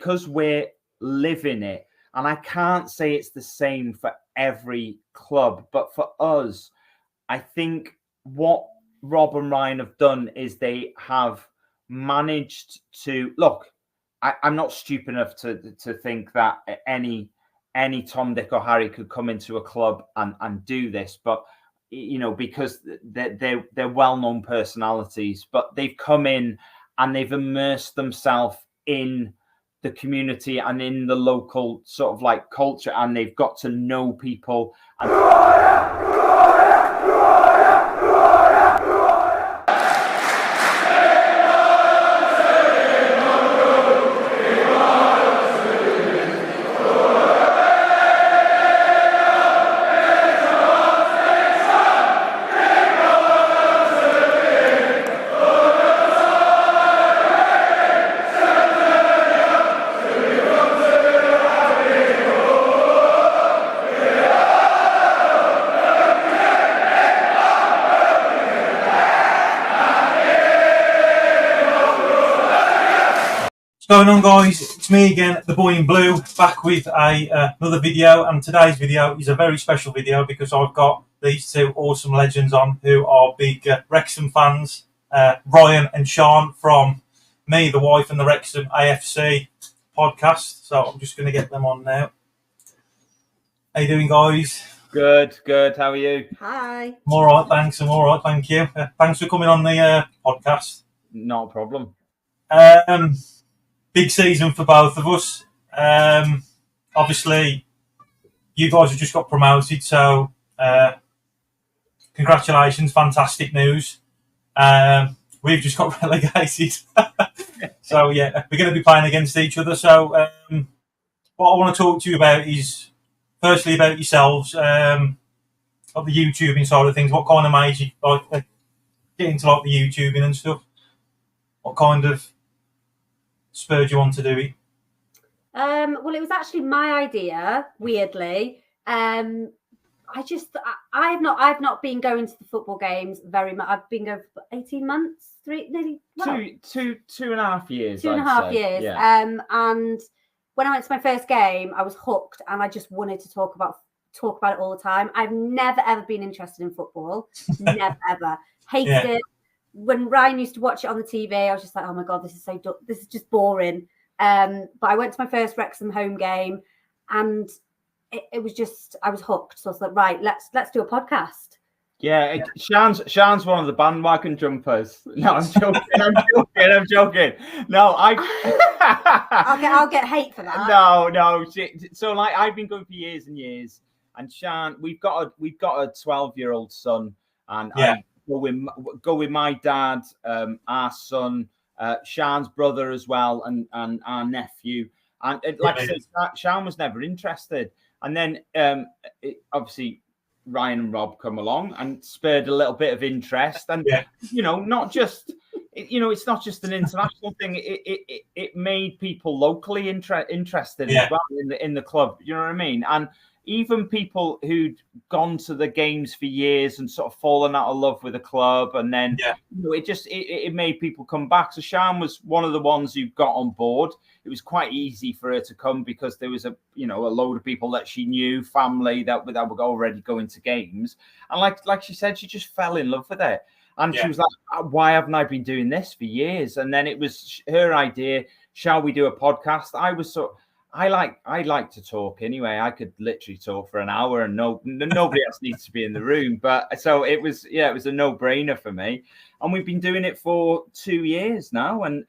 because we're living it, and I can't say it's the same for every club, but for us, I think what Rob and Ryan have done is they have managed to look. I'm not stupid enough to think that any Tom, Dick, or Harry could come into a club and do this, but because they're well-known personalities, but they've come in and they've immersed themselves in the community and in the local sort of like culture, and they've got to know people. What's going on, guys? It's me again, the boy in blue, back with another video, and today's video is a very special video because I've got these two awesome legends on who are big Wrexham fans, Ryan and Sean from me, the Wife and the Wrexham AFC podcast. So I'm just going to get them on now. How you doing, guys? Good. How are you? Hi. I'm all right, thanks. I'm all right, thank you. Thanks for coming on the podcast. Not a problem. Big season for both of us. Obviously, you guys have just got promoted, so congratulations, fantastic news. We've just got relegated. So, yeah, we're going to be playing against each other. So, what I want to talk to you about is, firstly, about yourselves, of the YouTubing side of things. What kind of made you get into the YouTubing and stuff? What kind of spurred you on to do it? Well, it was actually my idea, weirdly. I've not been going to the football games very much. I've been going for 18 months, two and a half years. 2.5 years. Yeah. And when I went to my first game, I was hooked, and I just wanted to talk about it all the time. I've never ever been interested in football. Never ever. Hated it. When Ryan used to watch it on the TV, I was just like, oh my God, this is just boring. But I went to my first Wrexham home game, and it was just, I was hooked. So I was like, right, let's do a podcast. Yeah, Sean's one of the bandwagon jumpers. No, I'm joking. No, I'll get hate for that. No. So like, I've been going for years and years, and Sean, we've got a 12-year-old son, and I go with my dad, our son, Sean's brother as well, and our nephew. And like I said, Sean was never interested. And then obviously Ryan and Rob come along and spurred a little bit of interest. And it's not just an international thing. It made people locally interested as well in the club. You know what I mean? And even people who'd gone to the games for years and sort of fallen out of love with the club, and then it made people come back. So Sean was one of the ones who got on board. It was quite easy for her to come because there was a load of people that she knew, family that were already going to games, and like she said, she just fell in love with it. And she was like, why haven't I been doing this for years? And then it was her idea. Shall we do a podcast? I like to talk anyway. I could literally talk for an hour, and nobody else needs to be in the room. But so it was a no-brainer for me. And we've been doing it for 2 years now, and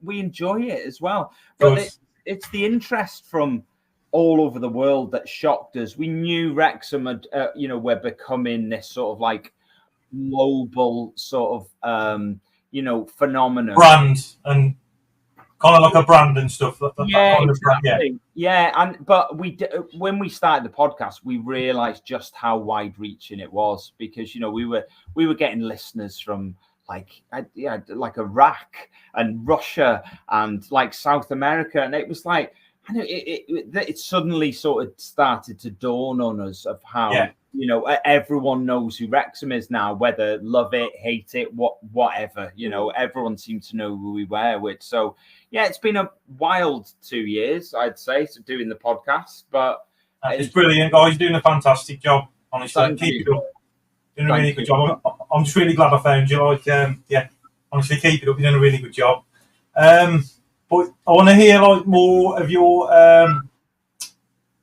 we enjoy it as well. But it's the interest from all over the world that shocked us. We knew Wrexham had, we're becoming this sort of like global sort of, phenomenon. Brand and kind of like a brand and stuff. Exactly. But when we started the podcast, we realised just how wide-reaching it was, because we were getting listeners from like Iraq and Russia and like South America, and it was like it suddenly sort of started to dawn on us of how everyone knows who Wrexham is now, whether love it, hate it, whatever. Everyone seemed to know who we were with. So yeah, it's been a wild 2 years, I'd say, so doing the podcast. But it's brilliant, guys. You're doing a fantastic job. Honestly, keep it up. Doing a really good job. I'm just really glad I found you. Like, yeah, honestly, keep it up. You're doing a really good job. But I want to hear like more of your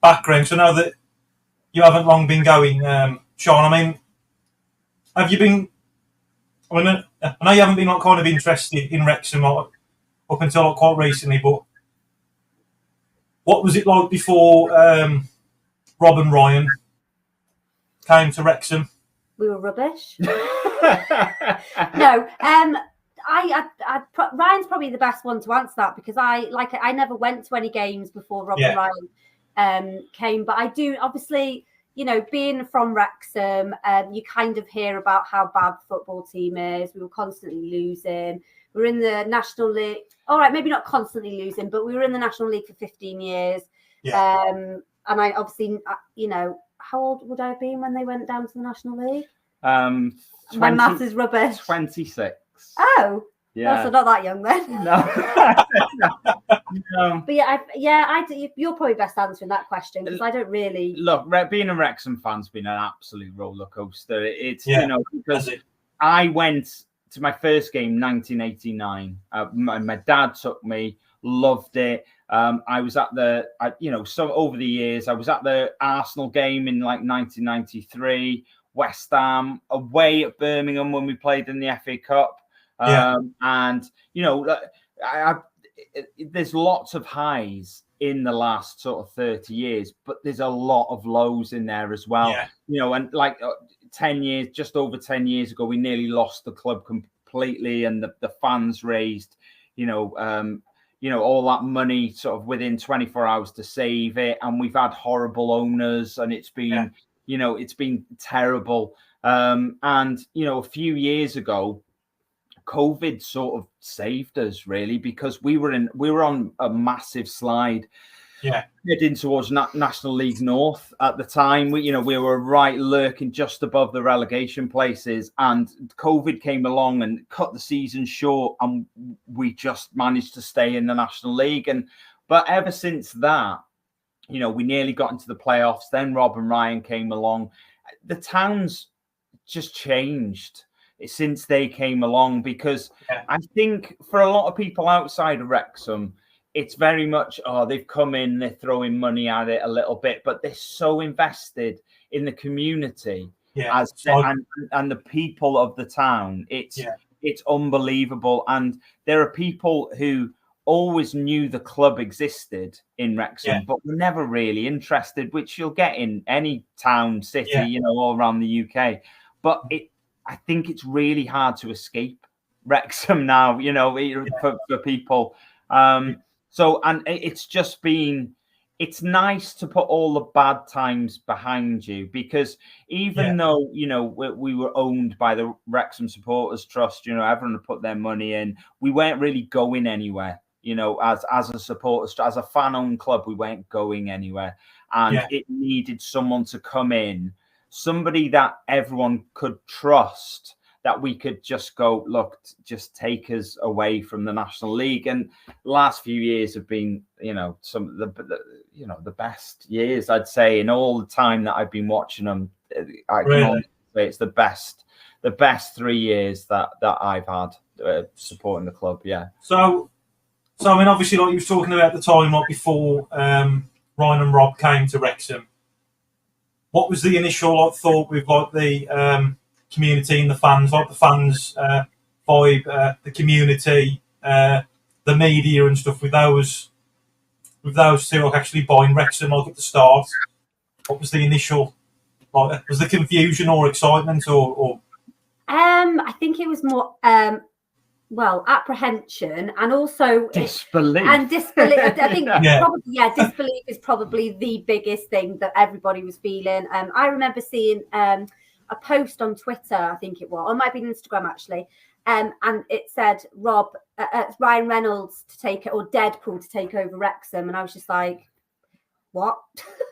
background. So I know that you haven't long been going, Sean. I mean, have you been? I know you haven't been like kind of interested in Wrexham up until like, quite recently. But what was it like before Rob and Ryan came to Wrexham? We were rubbish. No, Ryan's probably the best one to answer that, because I never went to any games before Rob and Ryan came, but I do obviously, you know, being from Wrexham, you kind of hear about how bad the football team is. We were constantly losing. We were in the National League. All right, maybe not constantly losing, but we were in the National League for 15 years. Yeah. And I obviously, you know, how old would I have been when they went down to the National League? 20, my maths is rubbish. 26. Oh, yeah. So not that young then. No. No. But I do. You're probably best answering that question, because I don't really look. Being a Wrexham fan's been an absolute roller coaster. It's you know, because I went to my first game 1989. My dad took me. Loved it. I was at so over the years, I was at the Arsenal game in like 1993, West Ham, away at Birmingham when we played in the FA Cup. And, you know, there's lots of highs in the last sort of 30 years, but there's a lot of lows in there as well. Yeah. You know, and like 10 years, just over 10 years ago, we nearly lost the club completely, and the fans raised, all that money sort of within 24 hours to save it. And we've had horrible owners, and it's been, it's been terrible. And, a few years ago, COVID sort of saved us really, because we were on a massive slide. Yeah, heading towards National League North at the time. We were right lurking just above the relegation places, and COVID came along and cut the season short, and we just managed to stay in the National League. But ever since that, we nearly got into the playoffs. Then Rob and Ryan came along. The town's just changed since they came along, because I think for a lot of people outside of Wrexham, it's very much, they've come in, they're throwing money at it a little bit, but they're so invested in the community and the people of the town. It's unbelievable. And there are people who always knew the club existed in Wrexham, but were never really interested, which you'll get in any town, city, all around the UK. But I think it's really hard to escape Wrexham now, for people. So, and it's just been, it's nice to put all the bad times behind you, because even though, we were owned by the Wrexham Supporters Trust, everyone had put their money in, we weren't really going anywhere, as a supporters, as a fan-owned club, we weren't going anywhere. And it needed someone to come in, somebody that everyone could trust, that we could just go, look, just take us away from the National League. And the last few years have been, some of the best years, I'd say, in all the time that I've been watching them. I can say it's the best 3 years that I've had supporting the club. Yeah. So I mean, obviously, like you were talking about the time like before Ryan and Rob came to Wrexham. What was the initial thought with the community and the fans, like the fans vibe, the community, the media and stuff, with those two actually buying Wrexham at the start? What was the initial, was the confusion or excitement or? I think it was more apprehension, and also disbelief. Disbelief. I think disbelief is probably the biggest thing that everybody was feeling. I remember seeing a post on Twitter, I think it was, or it might be Instagram actually, and it said Ryan Reynolds to take it, or Deadpool to take over Wrexham, and I was just like, what?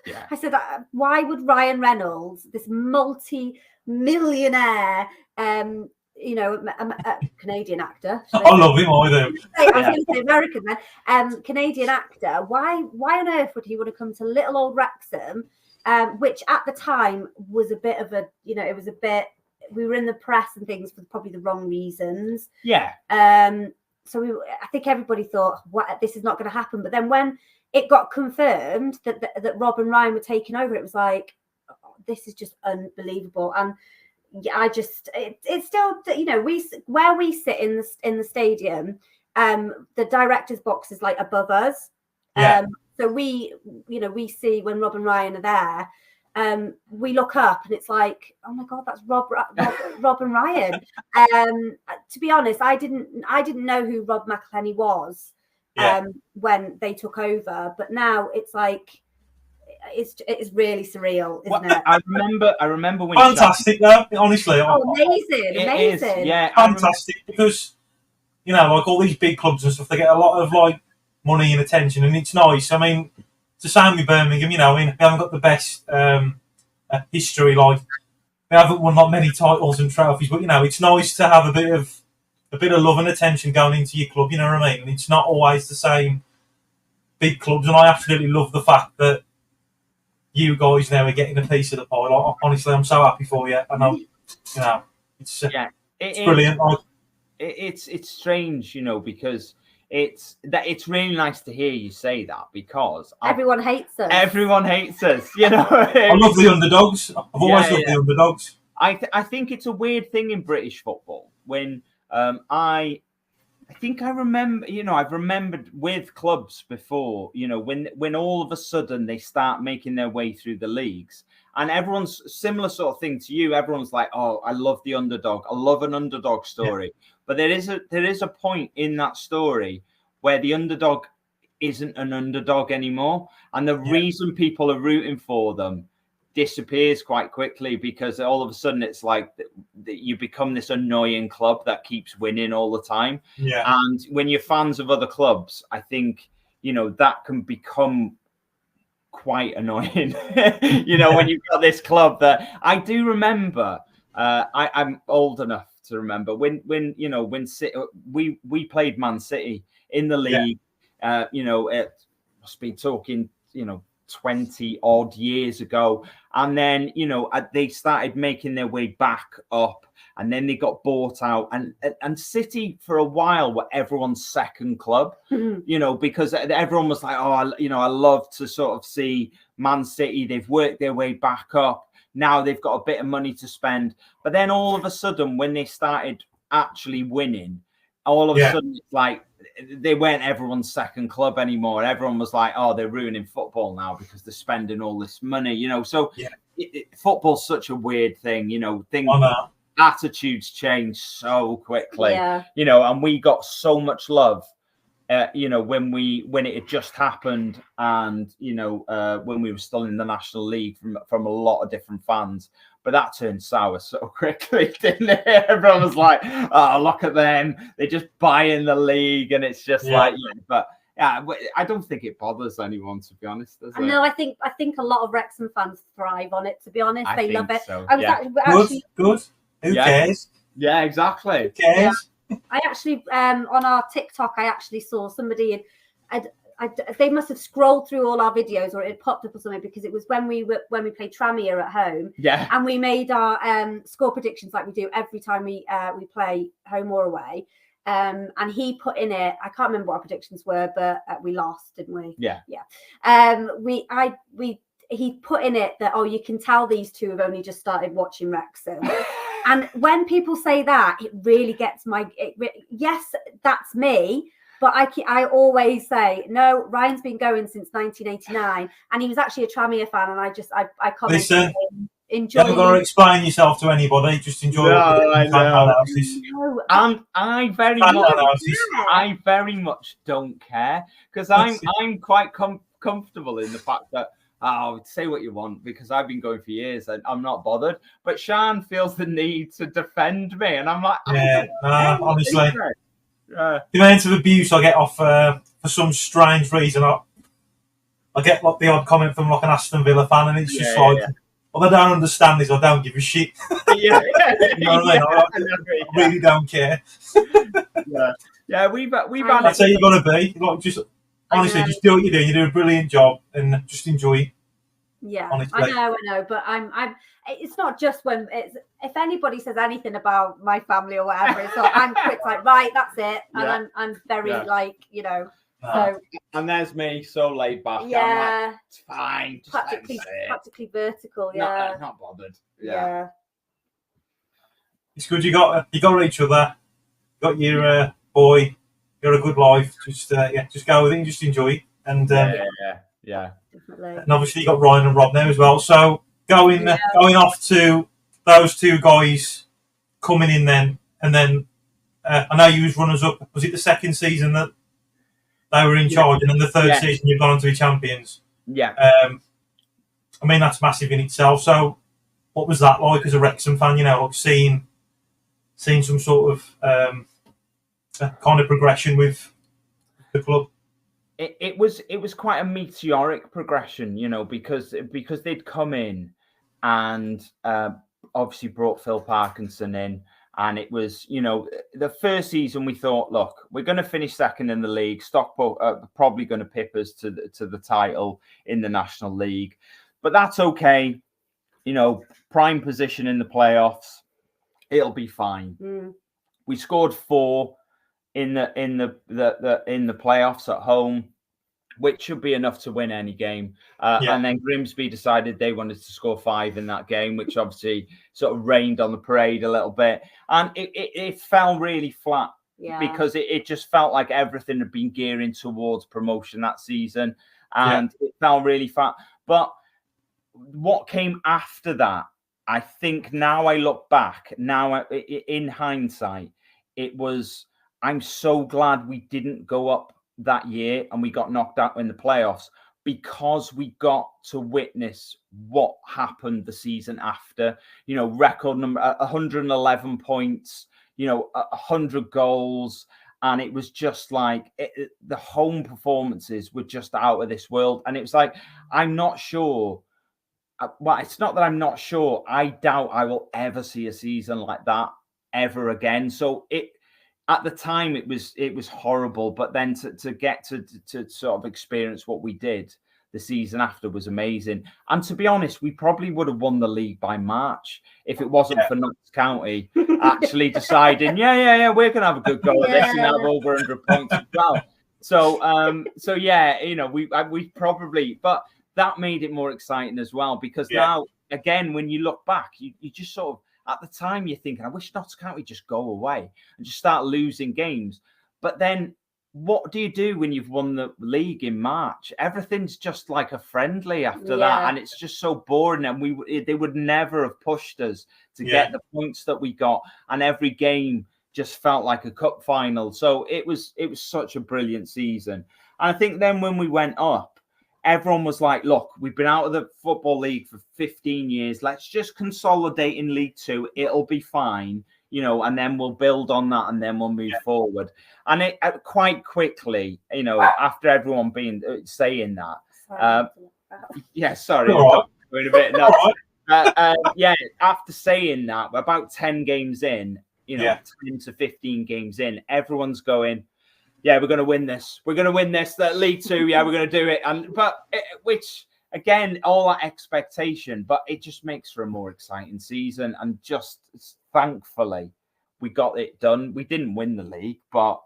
Yeah. I said, why would Ryan Reynolds, this multi-millionaire, a Canadian actor. I love him, I do. I was going to say American then. Canadian actor. Why on earth would he want to come to little old Wrexham, which at the time was a bit of a, it was a bit. We were in the press and things for probably the wrong reasons. Yeah. So I think everybody thought, "What? This is not going to happen." But then when it got confirmed that Rob and Ryan were taking over, it was like, oh, this is just unbelievable. And it's still, where we sit in the stadium, the director's box is like above us. Yeah. So we see when Rob and Ryan are there, we look up and it's like, oh my God, that's Rob and Ryan. To be honest, I didn't know who Rob McElhenney was when they took over, but now it's like it's really surreal, isn't it? I remember when fantastic though, honestly. Amazing. Yeah, fantastic, because like all these big clubs and stuff, they get a lot of like money and attention, and it's nice. I mean, it's the same with Birmingham. We haven't got the best history. Like, we haven't won not many titles and trophies, but it's nice to have a bit of love and attention going into your club. You know what I mean? And it's not always the same big clubs, and I absolutely love the fact that you guys now are getting a piece of the pie. Like, honestly, I'm so happy for you. And it's brilliant. It's strange, because it's really nice to hear you say that, because everyone hates us. Everyone hates us, I love the underdogs. I've always loved the underdogs. I think it's a weird thing in British football when I think I remember, I've remembered with clubs before, when all of a sudden they start making their way through the leagues, and everyone's similar sort of thing to you. Everyone's like, oh, I love the underdog. I love an underdog story. Yeah. But there is a point in that story where the underdog isn't an underdog anymore. And the reason people are rooting for them disappears quite quickly, because all of a sudden it's like you become this annoying club that keeps winning all the time. Yeah. And when you're fans of other clubs, I think that can become quite annoying. When you've got this club that I do remember. I'm old enough to remember when City, we played Man City in the league. It must be talking 20 odd years ago, and then they started making their way back up, and then they got bought out, and City for a while were everyone's second club, because everyone was like, oh, I love to sort of see Man City. They've worked their way back up. Now they've got a bit of money to spend. But then all of a sudden, when they started actually winning, all of a sudden it's like they weren't everyone's second club anymore. Everyone was like, oh, they're ruining football now because they're spending all this money, So football's such a weird thing, attitudes change so quickly, and we got so much love, when it had just happened, and when we were still in the National League from a lot of different fans. But that turned sour so quickly, didn't it? Everyone was like, oh, look at them. They're just buying the league. And it's just I don't think it bothers anyone, to be honest. Does it? No, I think a lot of Wrexham fans thrive on it, to be honest. They love it. So. I was actually good. Who cares? Yeah, exactly. Who cares? Yeah. I actually, on our TikTok, I actually saw somebody they must have scrolled through all our videos, or it popped up or something, because it was when we played Tranmere at home, and we made our score predictions like we do every time we play home or away. And he put in it, I can't remember what our predictions were, but we lost, didn't we? Yeah. He put in it that, oh, you can tell these two have only just started watching Wrexham. And when people say that, it really gets yes, that's me. But I always say, no, Ryan's been going since 1989, and he was actually a Tranmere fan, and I commented. Listen, you haven't got to explain yourself to anybody. Just enjoy it. No, and I very much don't care, because I'm quite comfortable in the fact that say what you want, because I've been going for years and I'm not bothered. But Sean feels the need to defend me, and I'm like, honestly. The amount of abuse I get off for some strange reason, I get like the odd comment from like an Aston Villa fan, and it's just What I don't understand is I don't give a shit. Yeah, You know what I mean? I really don't care. Yeah, we've had. That's how you got to be. Like, just honestly, just do what you do. You do a brilliant job, and just enjoy it. Yeah, honestly. I know, but I'm. It's not just when it's. If anybody says anything about my family or whatever, it's like I'm quick, like right, that's it, and I'm very like So, and there's me, so laid back. Yeah, I'm like, it's fine. Just practically vertical. Yeah, not bothered. Yeah. It's good you got each other. You got your boy. You got a good life. Just go with it and just enjoy it. And yeah, definitely. And obviously you got Ryan and Rob now as well. So going off to those two guys coming in then, and then I know you was runners up. Was it the second season that they were in charge, and then the third season you've gone on to be champions? Yeah. I mean, that's massive in itself. So what was that like as a Wrexham fan? You know, like seeing some sort of kind of progression with the club. It was quite a meteoric progression, you know, because they'd come in and obviously brought Phil Parkinson in, and it was, you know, the first season we thought, look, we're going to finish second in the league. Stockport are probably going to pip us to the title in the National League, but that's okay. You know, prime position in the playoffs, it'll be fine. We scored 4 in the playoffs at home, which should be enough to win any game. And then Grimsby decided they wanted to score 5 in that game, which obviously sort of rained on the parade a little bit. And it fell really flat because it just felt like everything had been gearing towards promotion that season. And it fell really flat. But what came after that, I think now I look back, now in hindsight, it was, I'm so glad we didn't go up that year and we got knocked out in the playoffs, because we got to witness what happened the season after. You know, record number 111 points, you know, 100 goals, and it was just like the home performances were just out of this world. And it was like, I'm not sure. Well, it's not that I'm not sure. I doubt I will ever see a season like that ever again. So at the time it was horrible, but then to get to sort of experience what we did the season after was amazing. And to be honest, we probably would have won the league by March if it wasn't for Notts County actually deciding, we're gonna have a good go at this and have over 100 points as well. So yeah, you know, we probably, but that made it more exciting as well, because now again, when you look back, you just sort of, at the time you're thinking, I wish Notts County just go away and just start losing games. But then what do you do when you've won the league in March? Everything's just like a friendly after that, and it's just so boring. And they would never have pushed us to get the points that we got, and every game just felt like a cup final. So it was such a brilliant season. And I think then when we went up, everyone was like, look, we've been out of the Football League for 15 years. Let's just consolidate in League Two. It'll be fine, you know, and then we'll build on that and then we'll move forward. And it quite quickly, you know, after everyone saying that. Sorry. Right. I'm a bit nuts. After saying that, we're about 10 games in, you know, 10 to 15 games in, everyone's going, we're going to win this. We're going to win this. That League Two, we're going to do it. Which again, all that expectation, but it just makes for a more exciting season. And just thankfully, we got it done. We didn't win the league, but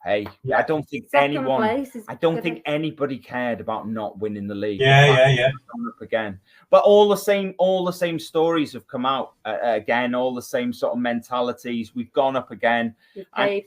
hey, I don't think anybody cared about not winning the league. Up again. But all the same stories have come out again. All the same sort of mentalities. We've gone up again. We've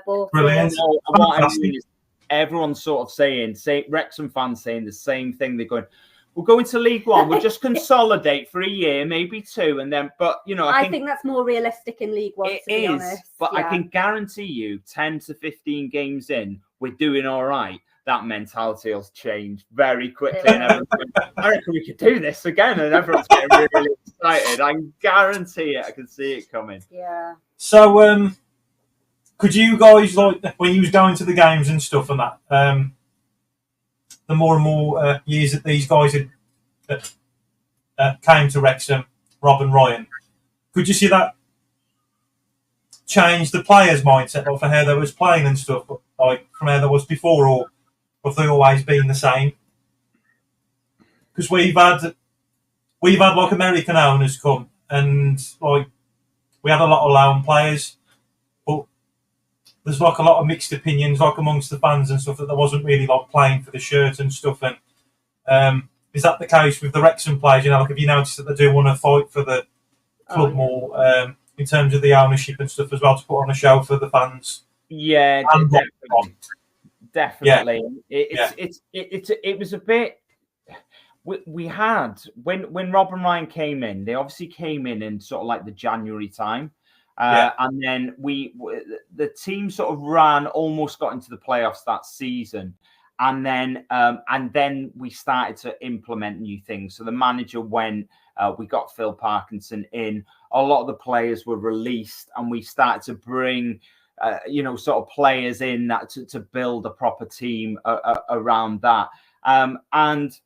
bought. Brilliant. What I mean is, everyone's sort of saying Wrexham fans saying the same thing. They're going, we'll go into League One. We'll just consolidate for a year, maybe 2, and then. But you know, I think that's more realistic in League One. To be honest, but I can guarantee you, 10 to 15 games in, we're doing all right. That mentality will change very quickly, and everyone's going, I reckon we could do this again, and everyone's getting really excited. I guarantee it. I can see it coming. Yeah. So, could you guys, like, when you was going to the games and stuff and that, the more and more years that these guys had came to Wrexham, Rob and Ryan, could you see that change the players' mindset, like for how they was playing and stuff, like from how they was before, or have they always been the same? Because we've had like American owners come, and like we had a lot of loan players, but there's like a lot of mixed opinions, like amongst the fans and stuff, that there wasn't really like playing for the shirt and stuff. And is that the case with the Wrexham players? You know, like have you noticed that they do want to fight for the club more in terms of the ownership and stuff as well, to put on a show for the fans? Yeah, definitely. Yeah. It was a bit. We had when Rob and Ryan came in, they obviously came in sort of like the January time. And then the team sort of almost got into the playoffs that season, and then we started to implement new things. So the manager went, we got Phil Parkinson in, a lot of the players were released, and we started to bring sort of players in that to build a proper team around that. And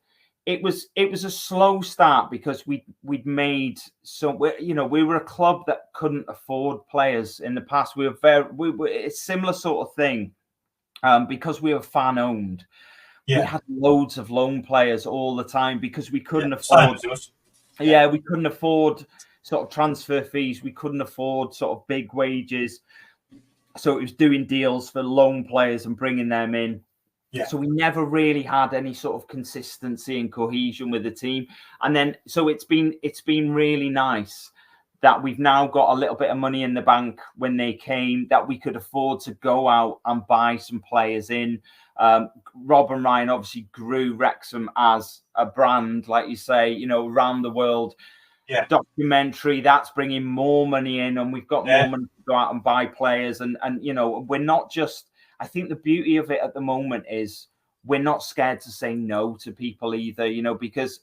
it was a slow start, because we'd made we were a club that couldn't afford players in the past. We were a similar sort of thing, because we were fan owned. We had loads of loan players all the time, because we couldn't afford. We couldn't afford sort of transfer fees. We couldn't afford sort of big wages. So it was doing deals for loan players and bringing them in. Yeah. So we never really had any sort of consistency and cohesion with the team. And then, so it's been really nice that we've now got a little bit of money in the bank when they came, that we could afford to go out and buy some players in. Rob and Ryan obviously grew Wrexham as a brand, like you say, around the world. Yeah. Documentary, that's bringing more money in, and we've got more money to go out and buy players. And we're not just, I think the beauty of it at the moment is we're not scared to say no to people either, because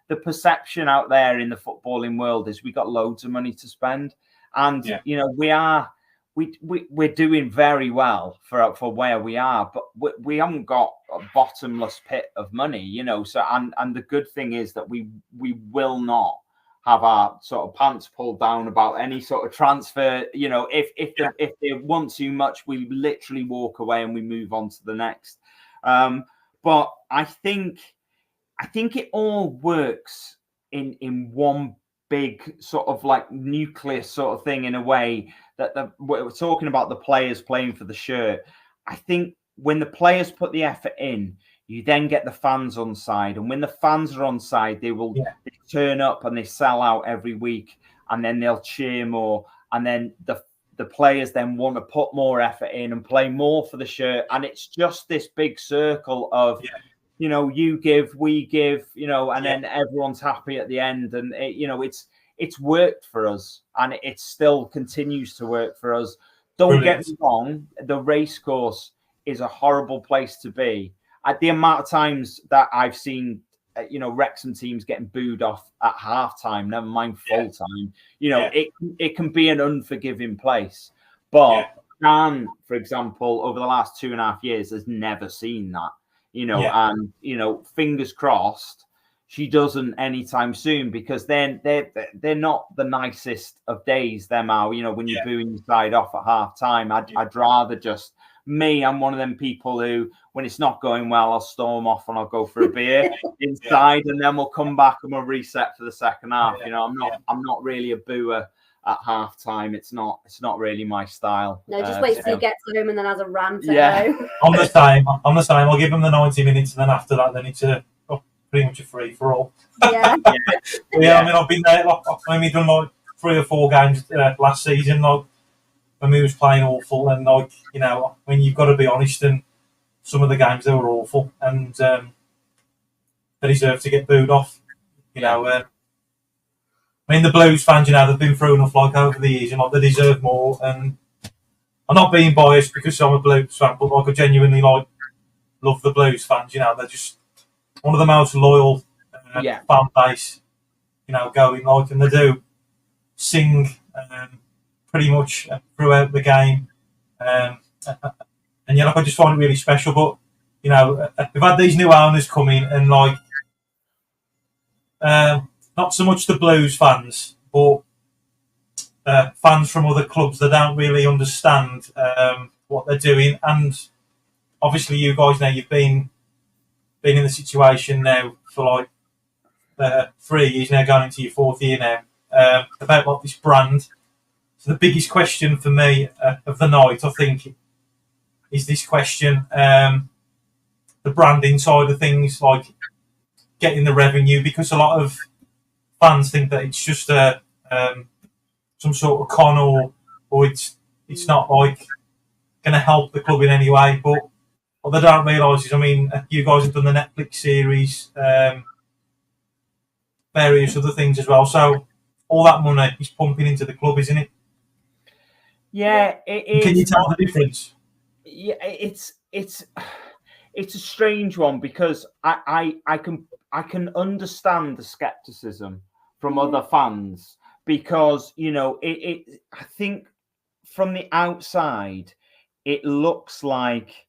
the perception out there in the footballing world is we got loads of money to spend. And, we're doing very well for where we are, but we haven't got a bottomless pit of money, So, and the good thing is that we will not have our sort of pants pulled down about any sort of transfer. If they want too much, we literally walk away and we move on to the next. But I think it all works in one big sort of like nucleus sort of thing, in a way that we're talking about the players playing for the shirt. I think when the players put the effort in, you then get the fans on side. And when the fans are on side, they will they turn up and they sell out every week, and then they'll cheer more. And then the players then want to put more effort in and play more for the shirt. And it's just this big circle of, you give, we give, and then everyone's happy at the end. And, it's worked for us, and it still continues to work for us. Don't get me wrong, the race course is a horrible place to be. At the amount of times that I've seen, Wrexham teams getting booed off at halftime, never mind full time, it can be an unforgiving place. But Dan, for example, over the last 2.5 years, has never seen that, and, fingers crossed she doesn't anytime soon, because then they're not the nicest of days, them are, when you're booing your side off at halftime. I'd rather just, I'm one of them people who, when it's not going well, I'll storm off and I'll go for a beer inside, and then we'll come back and we'll reset for the second half. I'm not really a booer at halftime. It's not really my style. No, just wait till he gets home and then has a rant at home. I'm the same. I'll give him the 90 minutes, and then after that, then it's pretty much a free for all. I mean, I've been there. We've done like 3 or 4 games last season. Like, when we was playing awful, and when you've got to be honest, and some of the games they were awful, and they deserve to get booed off. I mean, the Blues fans, they've been through enough over the years, they deserve more. And I'm not being biased because I'm a Blues fan, but I genuinely love the Blues fans. They're just one of the most loyal fan base. Going and they do sing. Pretty much throughout the game, and I just find it really special. But we've had these new owners come in, and not so much the Blues fans, but fans from other clubs that don't really understand what they're doing. And obviously, you guys now, you've been in the situation now for like 3 years now, going into your 4th year now, about like this brand. So the biggest question for me of the night, I think, is this question: the branding side of things, like getting the revenue, because a lot of fans think that it's just some sort of con, or it's not like going to help the club in any way. But what they don't realise is, I mean, you guys have done the Netflix series, various other things as well. So all that money is pumping into the club, isn't it? Yeah, it is. Can you tell the difference? Yeah, it's a strange one, because I can understand the skepticism from other fans, because I think from the outside it looks like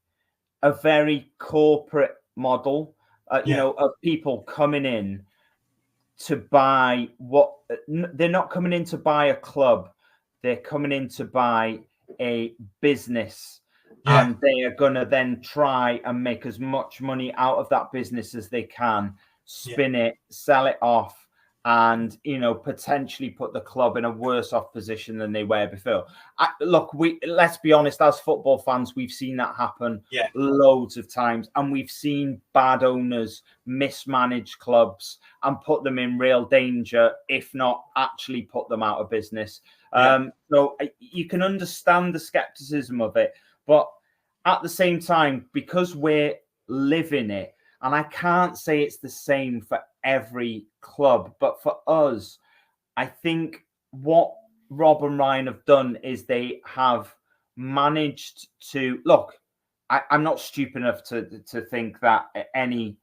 a very corporate model, of people coming in to buy what they're not coming in to buy a club, they're coming in to buy a business. Yeah. And they are going to then try and make as much money out of that business as they can, spin it, sell it off, and potentially put the club in a worse off position than they were before. Let's be honest, as football fans, we've seen that happen loads of times, and we've seen bad owners mismanage clubs and put them in real danger, if not actually put them out of business. So you can understand the skepticism of it, but at the same time, because we're living it, and I can't say it's the same for every club, but for us, I think what Rob and Ryan have done is they have managed to look. I'm not stupid enough to think that any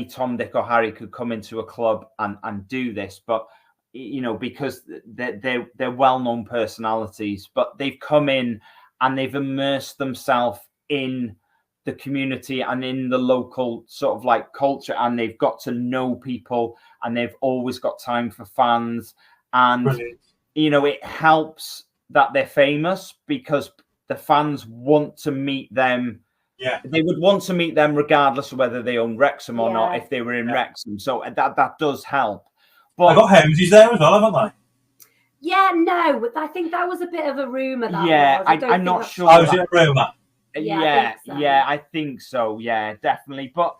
Tom, Dick, or Harry could come into a club and do this, but because they're well-known personalities, but they've come in and they've immersed themselves in the community and in the local sort of like culture, and they've got to know people, and they've always got time for fans. And brilliant. It helps that they're famous, because the fans want to meet them. Yeah, they would want to meet them regardless of whether they own Wrexham or not, if they were in Wrexham. So that does help. But I got houses there as well, haven't they? Yeah, no, I think that was a bit of a rumour. I'm not sure. Was it a rumour? I think so. Yeah, definitely. But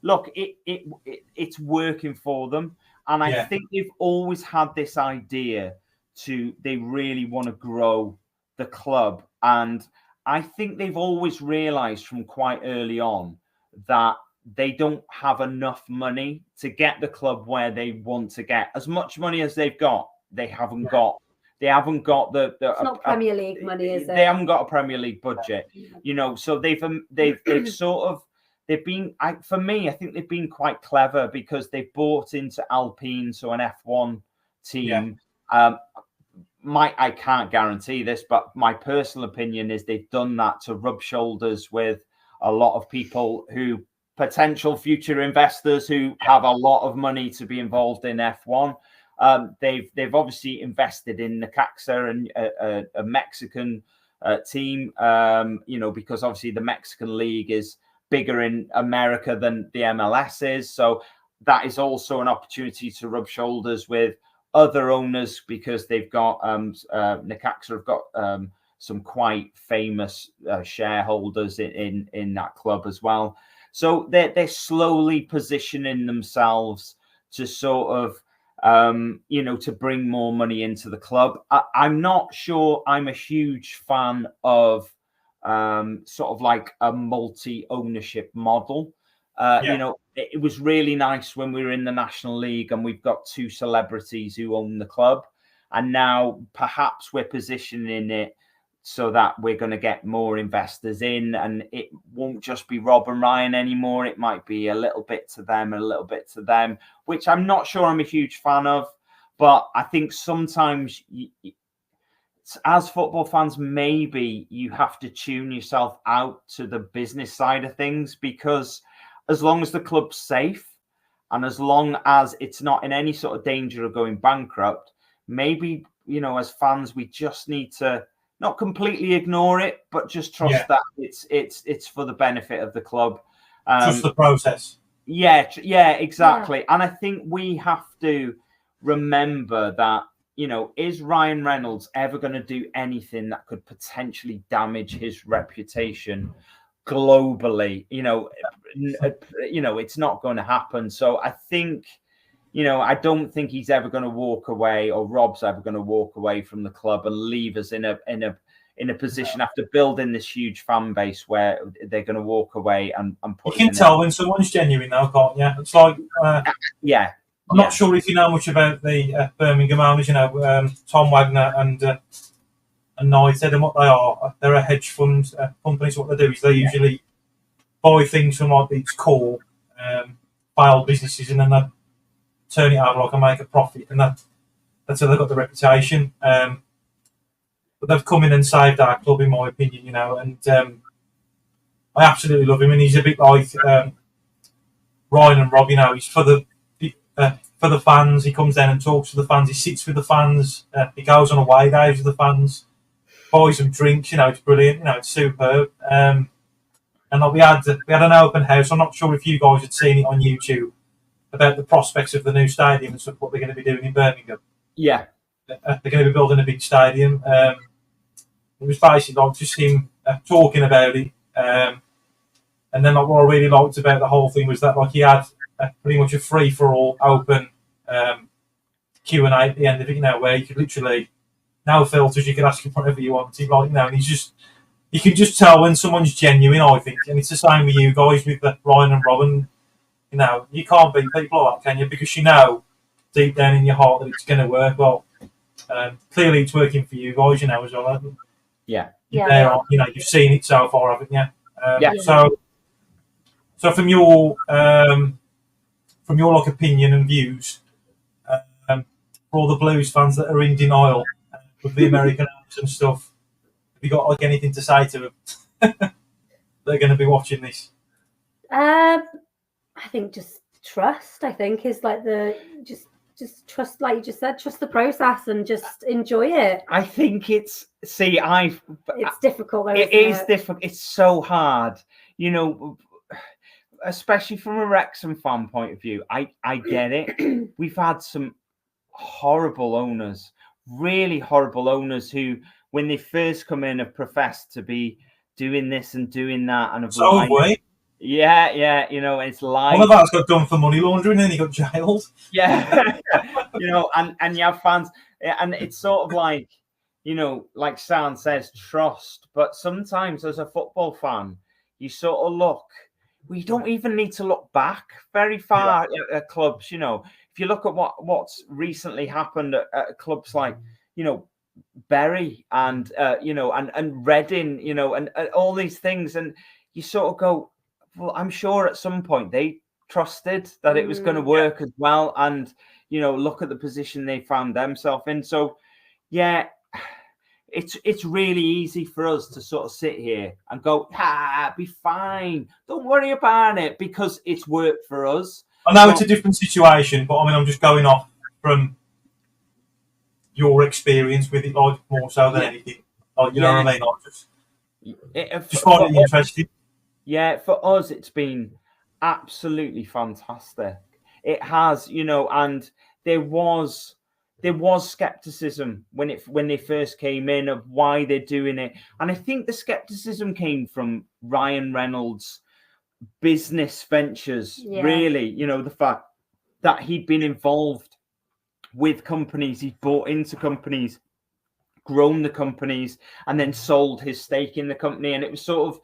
it's working for them, and I think they've always had this idea they really want to grow the club, and I think they've always realised from quite early on that they don't have enough money to get the club where they want to get. As much money as they've got, they haven't got. They haven't got the it's not Premier League money, is it? They haven't got a Premier League budget, So they've sort of for me, I think they've been quite clever, because they've bought into Alpine, so an F1 team. Yeah. I can't guarantee this, but my personal opinion is they've done that to rub shoulders with a lot of people who potential future investors who have a lot of money to be involved in F1. They've obviously invested in Necaxa and a Mexican team, because obviously the Mexican league is bigger in America than the MLS is. So that is also an opportunity to rub shoulders with other owners, because they've got Necaxa have got some quite famous shareholders in that club as well. So they're slowly positioning themselves to sort of to bring more money into the club. I'm not sure I'm a huge fan of sort of like a multi-ownership model. It was really nice when we were in the National League and we've got 2 celebrities who own the club. And now perhaps we're positioning it so that we're going to get more investors in, and it won't just be Rob and Ryan anymore. It might be a little bit to them and a little bit to them, which I'm not sure I'm a huge fan of. But I think sometimes as football fans, maybe you have to tune yourself out to the business side of things, because as long as the club's safe And as long as it's not in any sort of danger of going bankrupt, maybe, as fans, we just need to not completely ignore it, but just trust that it's for the benefit of the club. Trust the process. Yeah, exactly. And I think we have to remember that, is Ryan Reynolds ever going to do anything that could potentially damage his reputation globally? It's not going to happen. So I think, I don't think he's ever going to walk away, or Rob's ever going to walk away from the club and leave us in a position after building this huge fan base where they're going to walk away and put. You can tell when someone's genuine now, can't you? It's like, I'm not sure if you know much about the Birmingham owners. Tom Wagner and Knighthead, and what they are. They're a hedge fund company. So what they do is they usually buy things from like these core failed businesses, and then they turn it over and make a profit, and that's how they've got the reputation. But they've come in and saved our club, in my opinion, and I absolutely love him. And he's a bit like Ryan and Rob, he's for the fans. He comes down and talks to the fans. He sits with the fans. He goes on away days with the fans, buys them drinks. It's brilliant. It's superb. And we had an open house. I'm not sure if you guys had seen it on YouTube about the prospects of the new stadium and stuff, what they're going to be doing in Birmingham. Yeah. They're going to be building a big stadium. It was basically like just him talking about it. And then what I really liked about the whole thing was that he had pretty much a free-for-all open Q&A at the end of it, where you could literally, no filters, you could ask him whatever you wanted, and you can just tell when someone's genuine, I think. And it's the same with you guys, with Ryan and Robin. You can't beat people like that, can you? Because deep down in your heart that it's going to work. Well, clearly it's working for you guys, as well. Yeah. You've seen it so far, haven't you? Yeah. So from your opinion and views, for all the Blues fans that are in denial with the American apps and stuff, have you got anything to say to them? They're going to be watching this. I think just trust. I think is like just trust, like you just said, trust the process and just enjoy it. I think it's difficult. It is difficult. It's so hard, especially from a Wrexham fan point of view. I get it. We've had some horrible owners, really horrible owners who, when they first come in, have professed to be doing this and doing that, and Yeah, it's like one of us got done for money laundering and he got jailed. Yeah, and you have fans, and it's sort of like, like Sam says, trust. But sometimes as a football fan, you sort of look. We don't even need to look back very far at clubs. If you look at what's recently happened at clubs like, Bury and and Reading, and all these things, and you sort of go, well, I'm sure at some point they trusted that it was going to work as well. And, look at the position they found themselves in. So, it's really easy for us to sort of sit here and go, be fine. Don't worry about it, because it's worked for us. I know it's a different situation, but I'm just going off from your experience with it, more so than anything. You know what I mean? Just find it interesting. Yeah, for us, it's been absolutely fantastic. It has, and there was skepticism when they first came in of why they're doing it. And I think the skepticism came from Ryan Reynolds' business ventures, really, the fact that he'd been involved with companies, he'd bought into companies, grown the companies, and then sold his stake in the company. And it was sort of,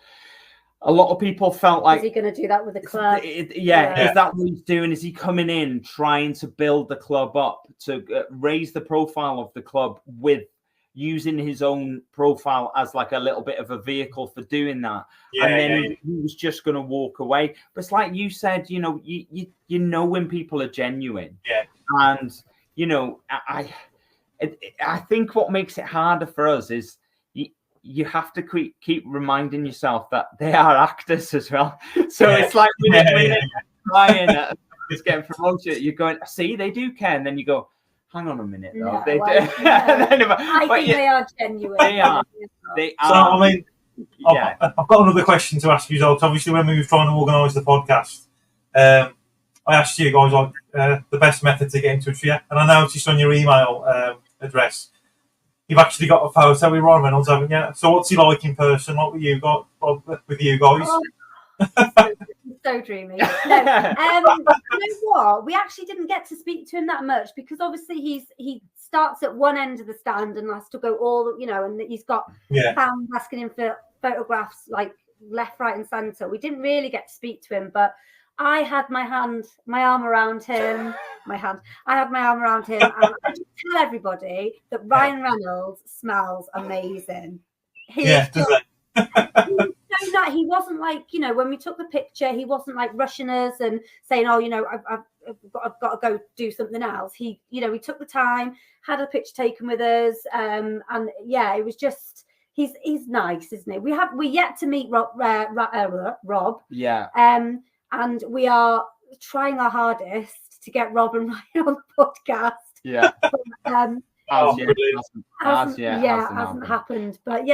a lot of people felt like, is he going to do that with the club? Is that what he's doing? Is he coming in trying to build the club up, to raise the profile of the club, with using his own profile as like a little bit of a vehicle for doing that? He was just going to walk away. But it's like you said, you know when people are genuine. Yeah. And I think what makes it harder for us is you have to keep reminding yourself that they are actors as well. So it's like when they're crying at it's getting promoted. You're going, see, they do care, and then you go, hang on a minute, though. No, they do. I think they are genuine. They are. They are. So I mean, yeah. I've got another question to ask you, though. Obviously, when we were trying to organise the podcast, I asked you guys like the best method to get in touch with you, and I noticed on your email address you've actually got a photo with Ryan Reynolds, haven't you? So what's he like in person? What with you guys? Oh, so dreamy. No, you know what? We actually didn't get to speak to him that much because obviously he starts at one end of the stand and has to go all, and he's got fans asking him for photographs like left, right, and centre. We didn't really get to speak to him, but I had my arm around him. I had my arm around him, and I just tell everybody that Ryan Reynolds smells amazing. He wasn't like, when we took the picture, he wasn't like rushing us and saying, oh, I've got to go do something else. He took the time, had a picture taken with us, and it was just he's nice, isn't he? We yet to meet Rob. Yeah. And we are trying our hardest to get Rob and Ryan on the podcast. Yeah. Hasn't happened. But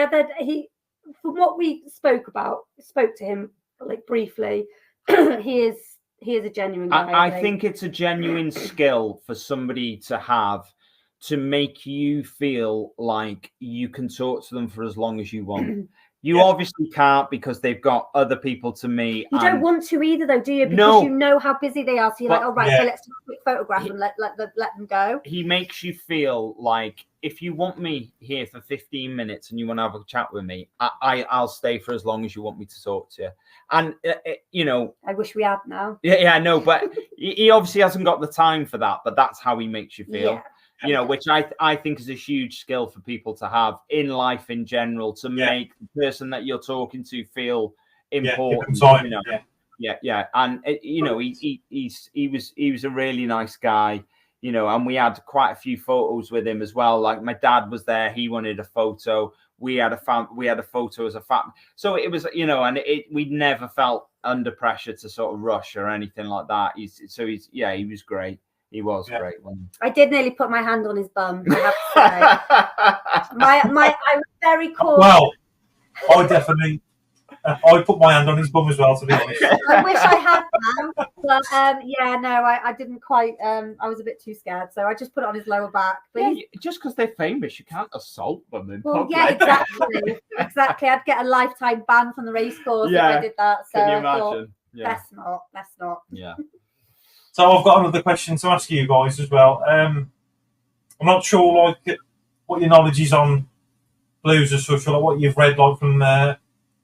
from what we spoke to him like briefly, he is a genuine guy. I think it's a genuine skill for somebody to have to make you feel like you can talk to them for as long as you want. You obviously can't because they've got other people to meet. You don't want to either, though, do you? Because you know how busy they are. So you're okay, let's do a quick photograph and let them go. He makes you feel like if you want me here for 15 minutes and you want to have a chat with me, I'll stay for as long as you want me to talk to you. And, I wish we had now. Yeah, I know. But he obviously hasn't got the time for that. But that's how he makes you feel. Yeah. Which I think is a huge skill for people to have in life in general, to make the person that you're talking to feel important. And he was a really nice guy, and we had quite a few photos with him as well. Like my dad was there; he wanted a photo. We had a photo as a family. So it was, we never felt under pressure to sort of rush or anything like that. He was great. He was great. I did nearly put my hand on his bum. I have to say. I was very cool. Well, I definitely. I put my hand on his bum as well, to be honest. I wish I had now, but I didn't quite. I was a bit too scared, so I just put it on his lower back. But just because they're famous, you can't assault them in public. Yeah, exactly. I'd get a lifetime ban from the race course if I did that. So can you imagine? Let's not. Yeah. So I've got another question to ask you guys as well. I'm not sure what your knowledge is on Blues as such, or what you've read from the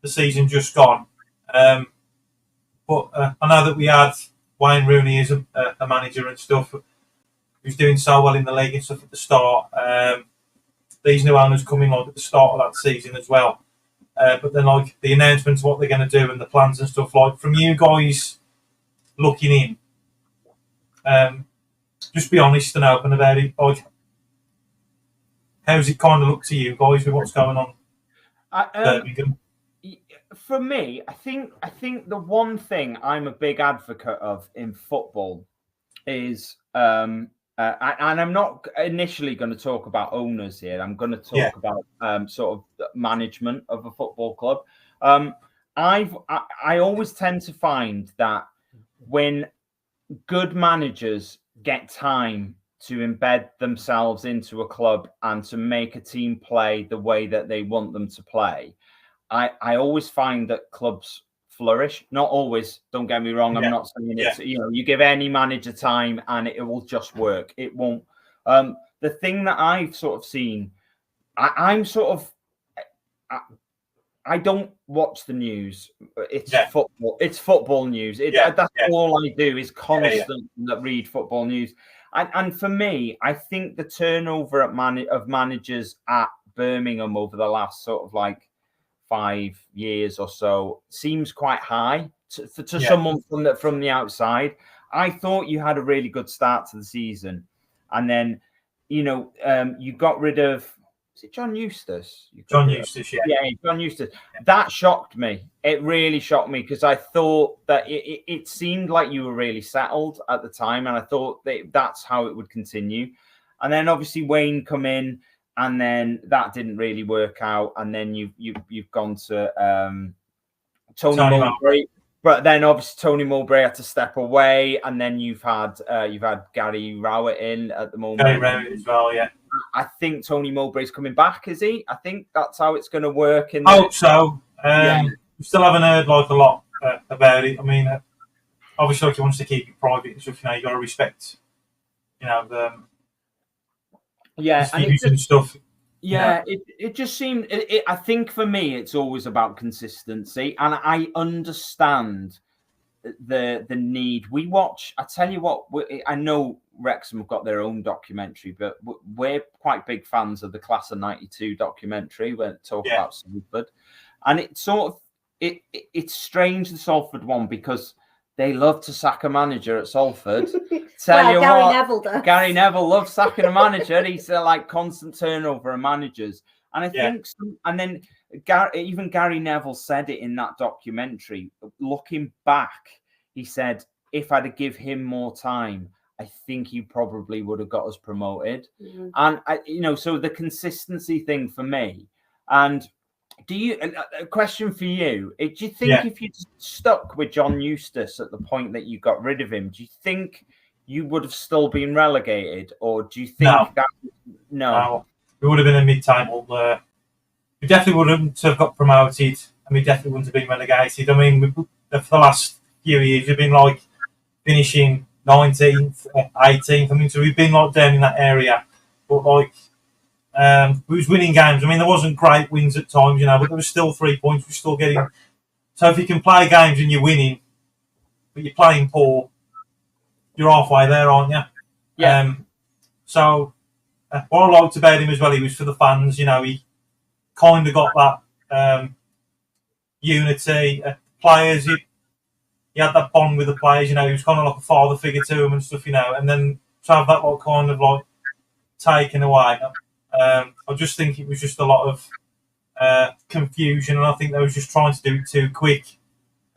season just gone. But I know that we had Wayne Rooney as a manager and stuff, who's doing so well in the league and stuff at the start. These new owners coming at the start of that season as well. But then the announcements of what they're going to do and the plans and stuff, from you guys looking in. Just be honest and open about it. How's it kind of look to you guys with what's going on? Birmingham? For me, I think the one thing I'm a big advocate of in football is, and I'm not initially going to talk about owners here. I'm going to talk about sort of management of a football club. I always tend to find that when good managers get time to embed themselves into a club and to make a team play the way that they want them to play, I always find that clubs flourish. Not always, don't get me wrong. I'm not saying it's, you give any manager time and it will just work. It won't. The thing that I've sort of seen, I don't watch the news. It's football. It's football news. That's all I do is constantly read football news. And for me, I think the turnover of managers at Birmingham over the last sort of 5 years or so seems quite high to someone from the outside. I thought you had a really good start to the season, and then you got rid of Is it John Eustace? John Eustace, yeah. Yeah, John Eustace. That shocked me. It really shocked me because I thought that it seemed like you were really settled at the time, and I thought that's how it would continue. And then obviously Wayne come in, and then that didn't really work out. And then you've gone to Tony Mowbray. But then obviously Tony Mowbray had to step away, and then you've had Gary Rowett in at the moment. Gary Rowett as well, yeah. I think Tony Mowbray's coming back, is he? I think that's how it's going to work. I hope so. We still haven't heard like a lot about it. I mean, obviously, like he wants to keep it private and stuff. You know, you got to respect, you know, the views and stuff. Yeah, it just seemed. I think for me, it's always about consistency, and I understand the need. We watch. I tell you what. I know Wrexham have got their own documentary, but we're quite big fans of the Class of '92 documentary where it talks about Salford, and it's sort of it's strange, the Salford one, because they love to sack a manager at Salford. Gary Neville loves sacking a manager. He's like constant turnover of managers, and I think, and then even Gary Neville said it in that documentary. Looking back, he said, "If I'd have give him more time, I think he probably would have got us promoted." Mm-hmm. And so the consistency thing for me. And do you? A question for you: do you think if you'd stuck with John Eustace at the point that you got rid of him, do you think you would have still been relegated, or do you think no? We would have been a mid-table. We definitely wouldn't have got promoted, and we definitely wouldn't have been relegated. I mean, for the last few years, we've been like finishing 19th, 18th. I mean, so we've been like down in that area, but like we was winning games. I mean, there wasn't great wins at times, you know, but there was still 3 points. We're still getting. So if you can play games and you're winning, but you're playing poor, you're halfway there, aren't you? Yeah. So what I liked about him as well, he was for the fans. You know, he kind of got that unity. Players, he had that bond with the players. You know, he was kind of like a father figure to them and stuff. You know, and then to have that like kind of like taken away, I just think it was just a lot of confusion, and I think they was just trying to do it too quick.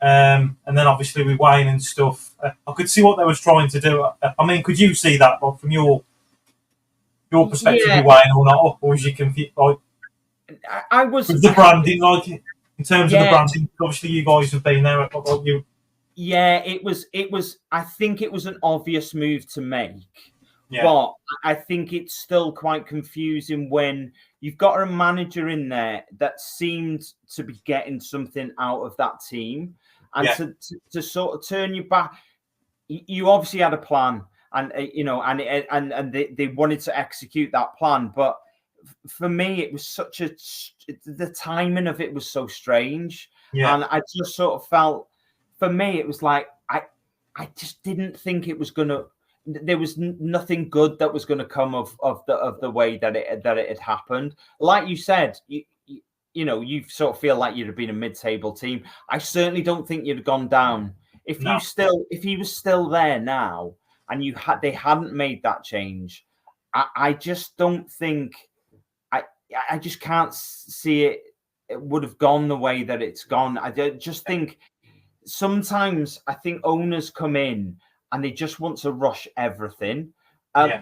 And then obviously with Wayne and stuff, I could see what they was trying to do. I mean, could you see that, like, from your perspective with Wayne or not, or was you confused? Like, I was with the branding, like in terms of the branding. Obviously, you guys have been there. Like you. Yeah, it was. I think it was an obvious move to make, but I think it's still quite confusing when you've got a manager in there that seemed to be getting something out of that team. And to sort of turn you back, you obviously had a plan, and and they wanted to execute that plan. But for me, it was the timing of it was so strange, and I just sort of felt, for me, it was like I just didn't think it was gonna. There was nothing good that was going to come of the way that it had happened. Like you said, you sort of feel like you'd have been a mid-table team. I certainly don't think you'd have gone down if he was still there now, and they hadn't made that change. I just don't think I just can't see it would have gone the way that it's gone. I just think sometimes I think owners come in and they just want to rush everything.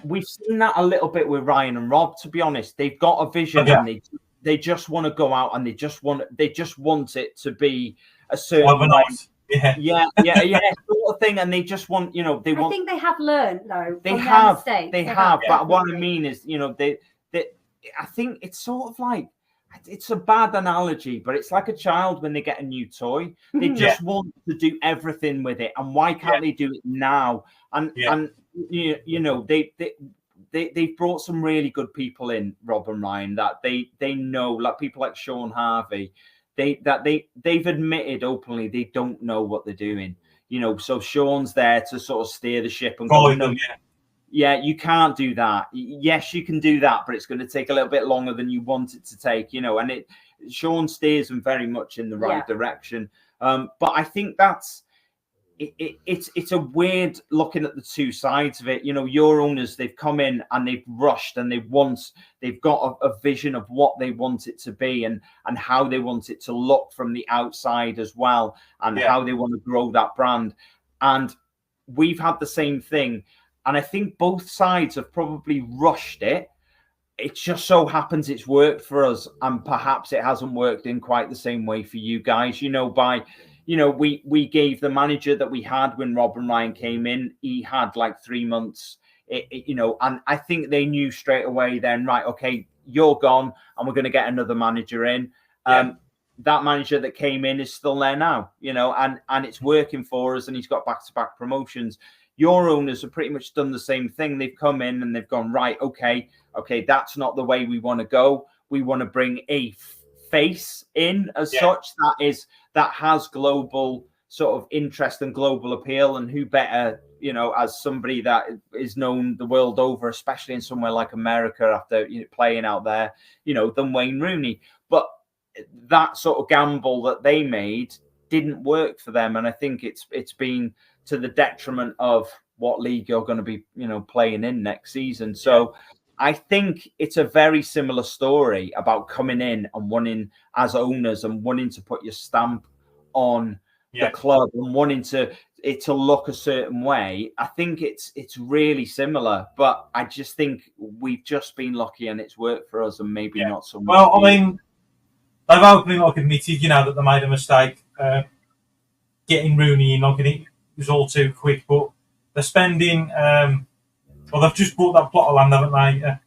We've seen that a little bit with Ryan and Rob, to be honest. They've got a vision and they just want to go out and they just want it to be a certain way. Yeah, sort of thing. And they just want, I think they have learned, though. They have. But what I mean is, they I think it's sort of like, it's a bad analogy, but it's like a child when they get a new toy. They just want to do everything with it, and why can't they do it now? And they've brought some really good people in, Rob and Ryan, that they know, like people like Sean Harvey. They've admitted openly they don't know what they're doing. So Sean's there to sort of steer the ship and go, yeah, you can't do that. Yes, you can do that, but it's going to take a little bit longer than you want it to take, and Sean steers them very much in the right direction. But I think it's a weird looking at the two sides of it. You know, your owners, they've come in and they've rushed and they've got a vision of what they want it to be and how they want it to look from the outside as well, and how they want to grow that brand. And we've had the same thing. And I think both sides have probably rushed it. It just so happens it's worked for us, and perhaps it hasn't worked in quite the same way for you guys. You know, we gave the manager that we had when Rob and Ryan came in, he had like 3 months, you know, and I think they knew straight away then, right, okay, you're gone and we're going to get another manager in. That manager that came in is still there now, you know, and it's working for us, and he's got back-to-back promotions. Your owners have pretty much done the same thing. They've come in and they've gone, right, okay, that's not the way we want to go. We want to bring a face in as such that has global sort of interest and global appeal. And who better, you know, as somebody that is known the world over, especially in somewhere like America after playing out there, you know, than Wayne Rooney. But that sort of gamble that they made didn't work for them, and I think it's been to the detriment of what league you're going to be, you know, playing in next season. So I think it's a very similar story about coming in and wanting, as owners, and wanting to put your stamp on the club and wanting it to look a certain way. I think it's really similar, but I just think we've just been lucky and it's worked for us, and maybe not so much. Well, I mean, they've openly admitted, you know, that they made a mistake getting Rooney in. Like, it was all too quick, but they're spending. Well, they've just bought that plot of land, haven't they? I'm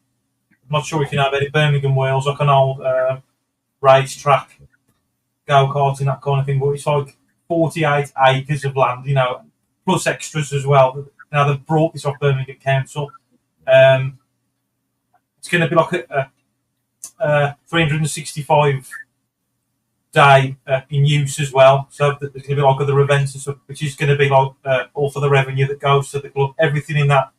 not sure if you know about it. Birmingham, Wales, like an old racetrack, go-karting, that kind of thing. But it's like 48 acres of land, you know, plus extras as well. Now they've brought this off Birmingham Council. It's going to be like a 365 day in use as well. So there's going to be like other events and stuff, which is going to be like all for the revenue that goes to the club. Everything in that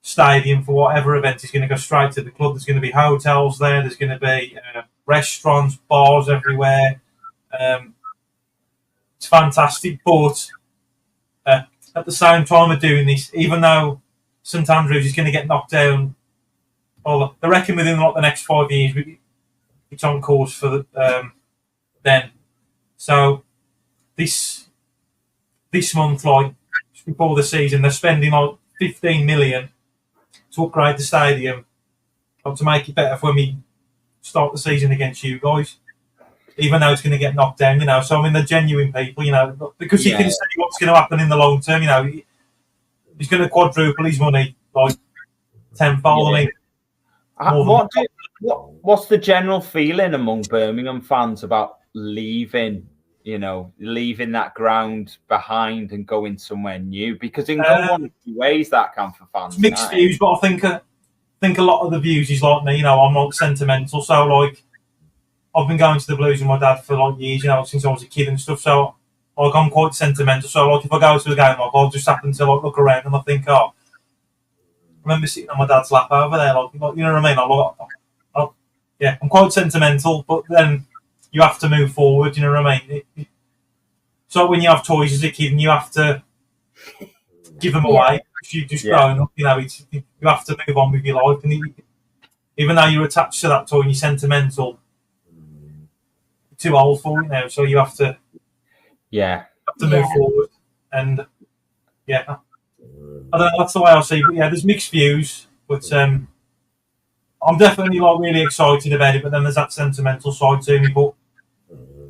stadium for whatever event is going to go straight to the club. There's going to be hotels there. There's going to be restaurants, bars everywhere. It's fantastic, but at the same time of doing this, even though St Andrews is going to get knocked down, well, they reckon within like the next 5 years, it's on course for then. So this month, like before the season, they're spending like 15 million to upgrade the stadium, to make it better for when we start the season against you guys. Even though it's going to get knocked down, you know. So I mean, they're genuine people, you know, because you can see what's going to happen in the long term. You know, he's going to quadruple his money, like tenfold. Yeah. What's the general feeling among Birmingham fans about leaving? You know, leaving that ground behind and going somewhere new, because in one ways that can for fans. Mixed views, but I think a lot of the views is like me. You know, I'm like sentimental, so like. I've been going to the Blues with my dad for like years, you know, since I was a kid and stuff. So, like, I'm quite sentimental. So, like, if I go to a game, like, I'll just happen to like look around and I think, I remember sitting on my dad's lap over there, like you know what I mean? I'm quite sentimental, but then you have to move forward. You know what I mean? So when you have toys as a kid and you have to give them away, if you're just growing up, you know, you have to move on with your life. And even though you're attached to that toy and you're sentimental. Too old for it now, so you have to move forward, and I don't know, that's the way I see it. But there's mixed views, but I'm definitely like really excited about it, but then there's that sentimental side to me. But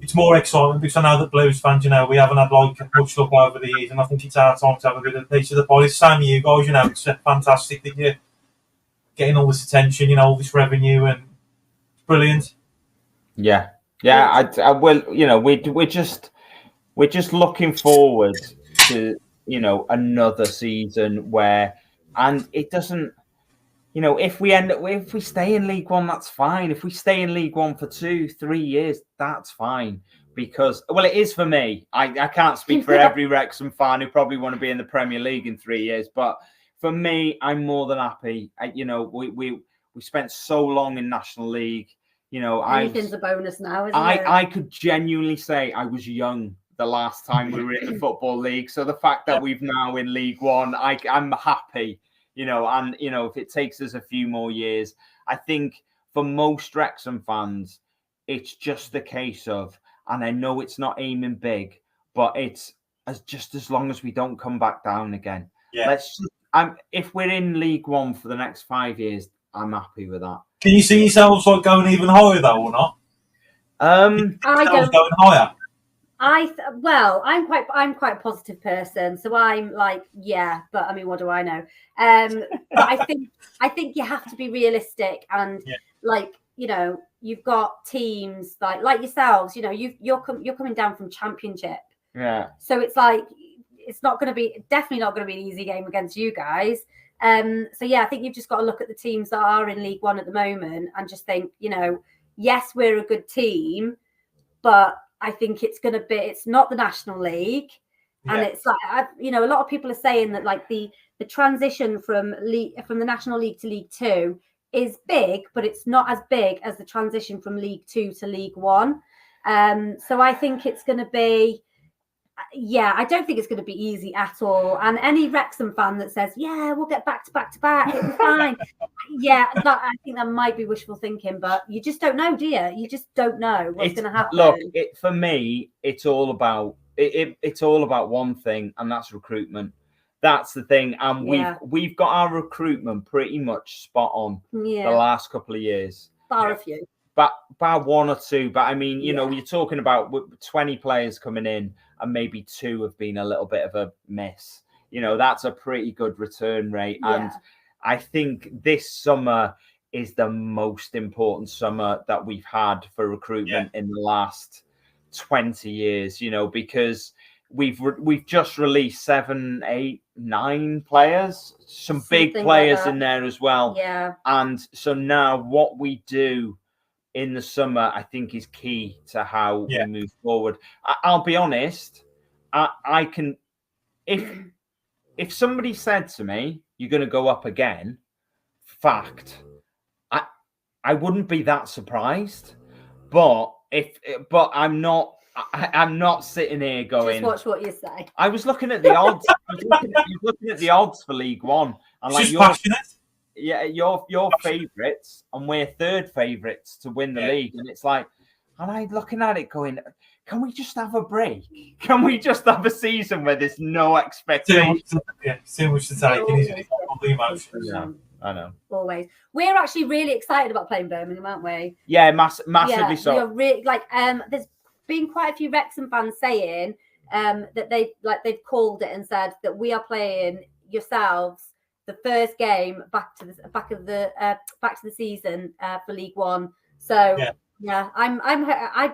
it's more exciting because I know that Blues fans, you know, we haven't had like much luck over the years, and I think it's our time to have a bit of piece of the pie. It's the same with you guys, you know, it's fantastic that you're getting all this attention, you know, all this revenue, and it's brilliant. Yeah, I will. You know, we're just looking forward to, you know, another season where, and it doesn't, you know, if we stay in League One, that's fine. If we stay in League One for 2-3 years, that's fine. Because, well, it is for me. I can't speak for every Wrexham fan who probably want to be in the Premier League in 3 years, but for me, I'm more than happy. You know, we spent so long in National League. You know, anything's a bonus now, isn't it? I could genuinely say I was young the last time we were in the Football League. So the fact that we've now in League One, I'm happy, and, if it takes us a few more years, I think for most Wrexham fans, it's just a case of, and I know it's not aiming big, but it's as long as we don't come back down again. Yeah. If we're in League One for the next 5 years, I'm happy with that. Can you see yourselves like going even higher though, or not? I don't going higher. I'm quite a positive person, so I'm like, yeah, but I mean, what do I know? But I think you have to be realistic, and you've got teams like yourselves. You're coming down from Championship, so it's like it's definitely not going to be an easy game against you guys. So yeah, I think you've just got to look at the teams that are in League One at the moment and just think, yes, we're a good team, but I think it's not the National League. And it's like, a lot of people are saying that like the transition from the National League to League Two is big, but it's not as big as the transition from League Two to League One. So I think it's going to be, I don't think it's going to be easy at all. And any Wrexham fan that says, yeah, we'll get back to back, it'll be fine. I think that might be wishful thinking, but you just don't know, do you? You just don't know what's going to happen. Look, for me, it's all about one thing, and that's recruitment. That's the thing, and we've got our recruitment pretty much spot on the last couple of years. Bar a few. But by one or two. But I mean, you're talking about 20 players coming in, and maybe 2 have been a little bit of a miss. That's a pretty good return rate. Yeah. And I think this summer is the most important summer that we've had for recruitment in the last 20 years, because we've just released 7, 8, 9 players, some big players like in there as well. Yeah. And so now what we do in the summer, I think, is key to how we move forward. I'll be honest, I can, if somebody said to me, you're going to go up again, fact, I wouldn't be that surprised. But I'm not sitting here going, just watch what you say. I was looking at the odds. I was looking at the odds for League One, and like your favourites, and we're third favourites to win the league, and it's like, and I'm looking at it going, can we just have a break? Can we just have a season where there's no expectation? Too much to take in, isn't it? All the emotions. Yeah, I know. Always. We're actually really excited about playing Birmingham, aren't we? Yeah, massively so. There's been quite a few Wrexham fans saying that they've called it and said that we are playing yourselves the first game back to the season for League One. So I'm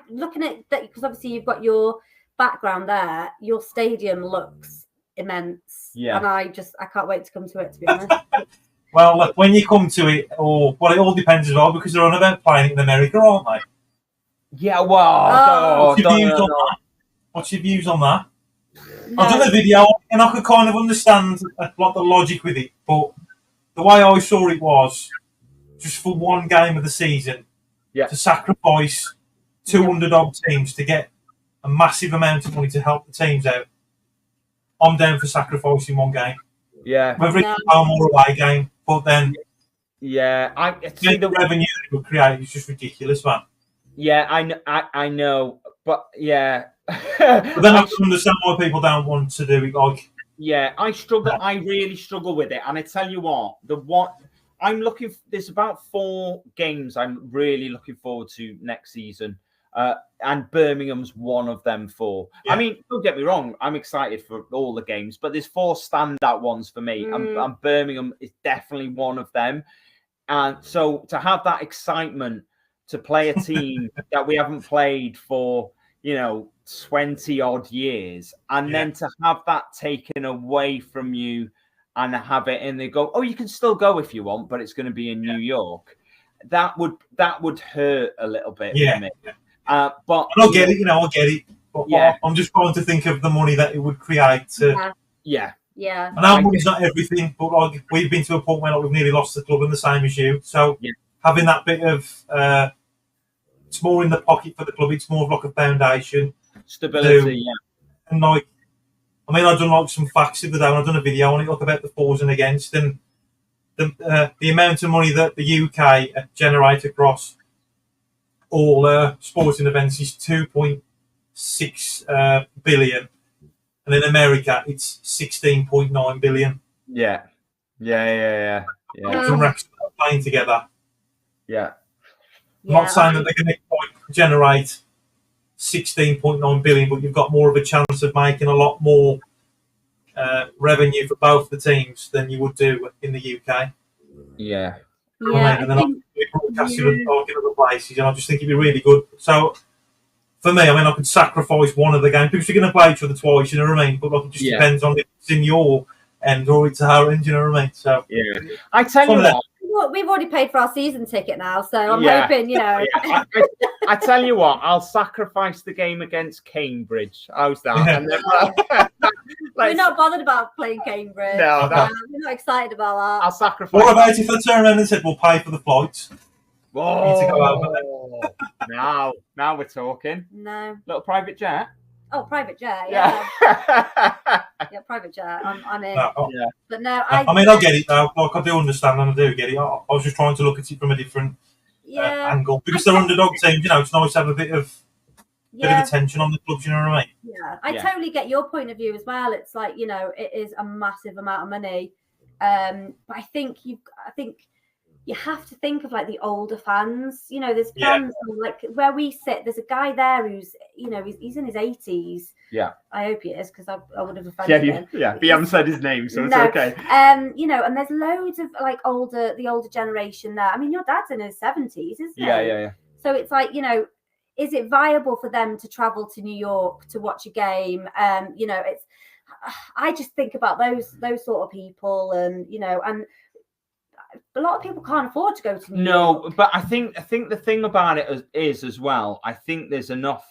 looking at that, because obviously you've got your background there. Your stadium looks immense, and I can't wait to come to it, to be honest. Well, look, when you come to it, it all depends as well, because they're on about playing it in America, aren't they? Yeah, well, what's your views on that? No. I've done a video, and I could kind of understand the logic with it, but the way I saw it was just for one game of the season to sacrifice 200 odd teams to get a massive amount of money to help the teams out. I'm down for sacrificing one game. Yeah, whether it's a home or away game, but then I see the revenue it would create is just ridiculous, man. Yeah, I know, but but then I can understand why people don't want to do it. Like, I really struggle with it, and I tell you what, there's about 4 games I'm really looking forward to next season, and Birmingham's one of them 4. I mean, don't get me wrong, I'm excited for all the games, but there's 4 standout ones for me, and Birmingham is definitely one of them. And so to have that excitement to play a team that we haven't played for 20 odd years, and then to have that taken away from you and have it, and they go, oh, you can still go if you want, but it's going to be in New York. That would hurt a little bit for me. But I get it, I get it. But I'm just trying to think of the money that it would create to. Yeah. And our money's not everything, but like, we've been to a point where we've nearly lost the club, and the same as you. So having that bit of it's more in the pocket for the club. It's more of like a foundation, stability, And like, I mean, I've done like some facts the other day, and I've done a video on it, like about the fors and against, and the amount of money that the UK generate across all sporting events is 2.6 billion, and in America it's 16.9 billion. Yeah. From Wrexham playing together. Yeah. I'm not saying that they're going to generate 16.9 billion, but you've got more of a chance of making a lot more revenue for both the teams than you would do in the UK. Yeah. Yeah. And then I'll be broadcasted in other places, and I just think it'd be really good. So, for me, I mean, I could sacrifice one of the games because we're going to play each other twice, you know what I mean? But like, it just depends on if it's in your end or it's our end, you know what I mean? So, I tell you what. Well, we've already paid for our season ticket now, so I'm hoping, you know. I tell you what, I'll sacrifice the game against Cambridge. How's that? Yeah. And then, we're not bothered about playing Cambridge. No, we're not excited about that. I'll sacrifice. What about if I turn around and said, we'll pay for the flights? Whoa. To go over now we're talking. No. Little private jet? Oh, private jet, yeah. Yeah, private jet. I'm in. Yeah. But no, I mean, I get it though. Like, I do understand and I do get it. I was just trying to look at it from a different angle because they're underdog teams. You know, it's nice to have a bit of attention on the clubs. You know what I mean? Yeah, I totally get your point of view as well. It's like, you know, it is a massive amount of money, but I think you have to think of like the older fans. You know, there's fans like where we sit. There's a guy there who's, you know, he's in his 80s. Yeah, I hope he is because I would have offended him. Yeah, but you haven't said his name, so it's okay. You know, and there's loads of like the older generation there. I mean, your dad's in his 70s, isn't he? Yeah. So it's like, you know, is it viable for them to travel to New York to watch a game? You know, I just think about those sort of people, and you know, and a lot of people can't afford to go to New York. No, but I think the thing about it is as well, I think there's enough,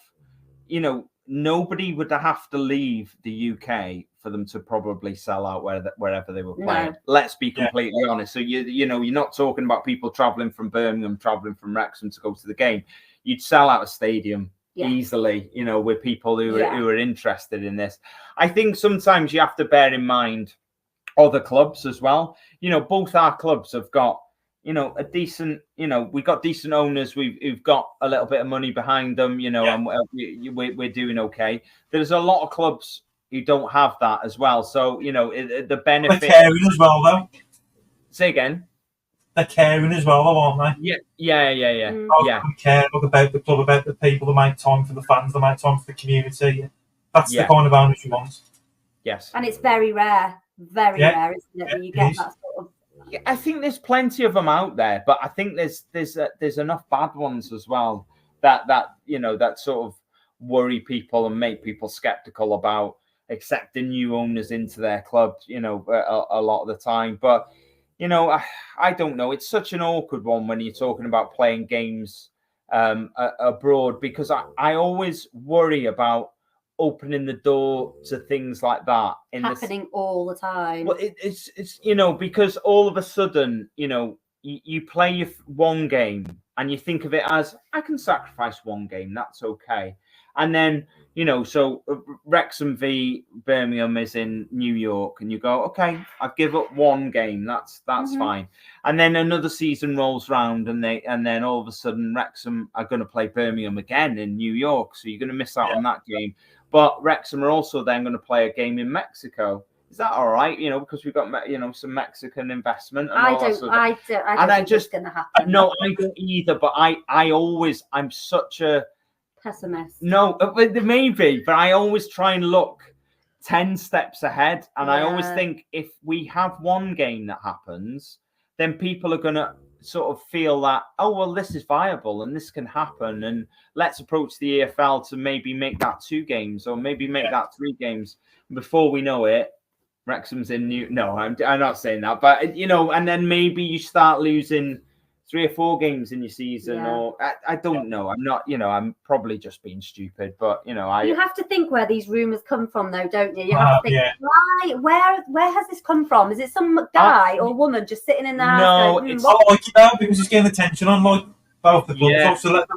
you know, nobody would have to leave the UK for them to probably sell out wherever they were playing. No. Let's be completely honest. So you know, you're not talking about people traveling from Birmingham, traveling from Wrexham to go to the game. You'd sell out a stadium easily, you know, with people who are interested in this. I think sometimes you have to bear in mind other clubs as well. You know, both our clubs have got, you know, a decent, you know, we've got decent owners. We've got a little bit of money behind them, you know, and we're doing okay. There's a lot of clubs who don't have that as well. So, you know, the benefit. They're caring as well, though. Say again. They're caring as well, though, aren't they? Yeah. They care about the club, about the people. They make time for the fans. They make time for the community. That's the kind of owners you want. Yes. And it's very rare. Very rare, isn't it? That you get that sort of. I think there's plenty of them out there, but I think there's enough bad ones as well that you know, that sort of worry people and make people skeptical about accepting new owners into their club, you know, a lot of the time. But you know, I don't know. It's such an awkward one when you're talking about playing games abroad, because I always worry about opening the door to things like that happening all the time. Well, it's you know, because all of a sudden, you know, you play your one game and you think of it as, I can sacrifice one game, that's okay. And then, you know, so Wrexham v Birmingham is in New York, and you go, okay, I give up one game, that's fine. And then another season rolls round, and then all of a sudden Wrexham are going to play Birmingham again in New York, so you're going to miss out on that game. But Wrexham are also then going to play a game in Mexico. Is that all right? You know, because we've got, you know, some Mexican investment. And I don't think it's going to happen. No, I don't either. But I'm such a pessimist. No, maybe, but I always try and look 10 steps ahead. And I always think if we have one game that happens, then people are going to sort of feel that, oh, well, this is viable and this can happen, and let's approach the EFL to maybe make that 2 games or maybe make that 3 games. Before we know it, Wrexham's in new. No, I'm not saying that, but you know, and then maybe you start losing 3 or 4 games in your season, or I don't know. I'm not, you know, I'm probably just being stupid, but you know, you have to think where these rumours come from, though, don't you? You have to think, why? Where has this come from? Is it some guy or woman just sitting in there? No, it's not like it now because it's getting attention on like both the clubs. So let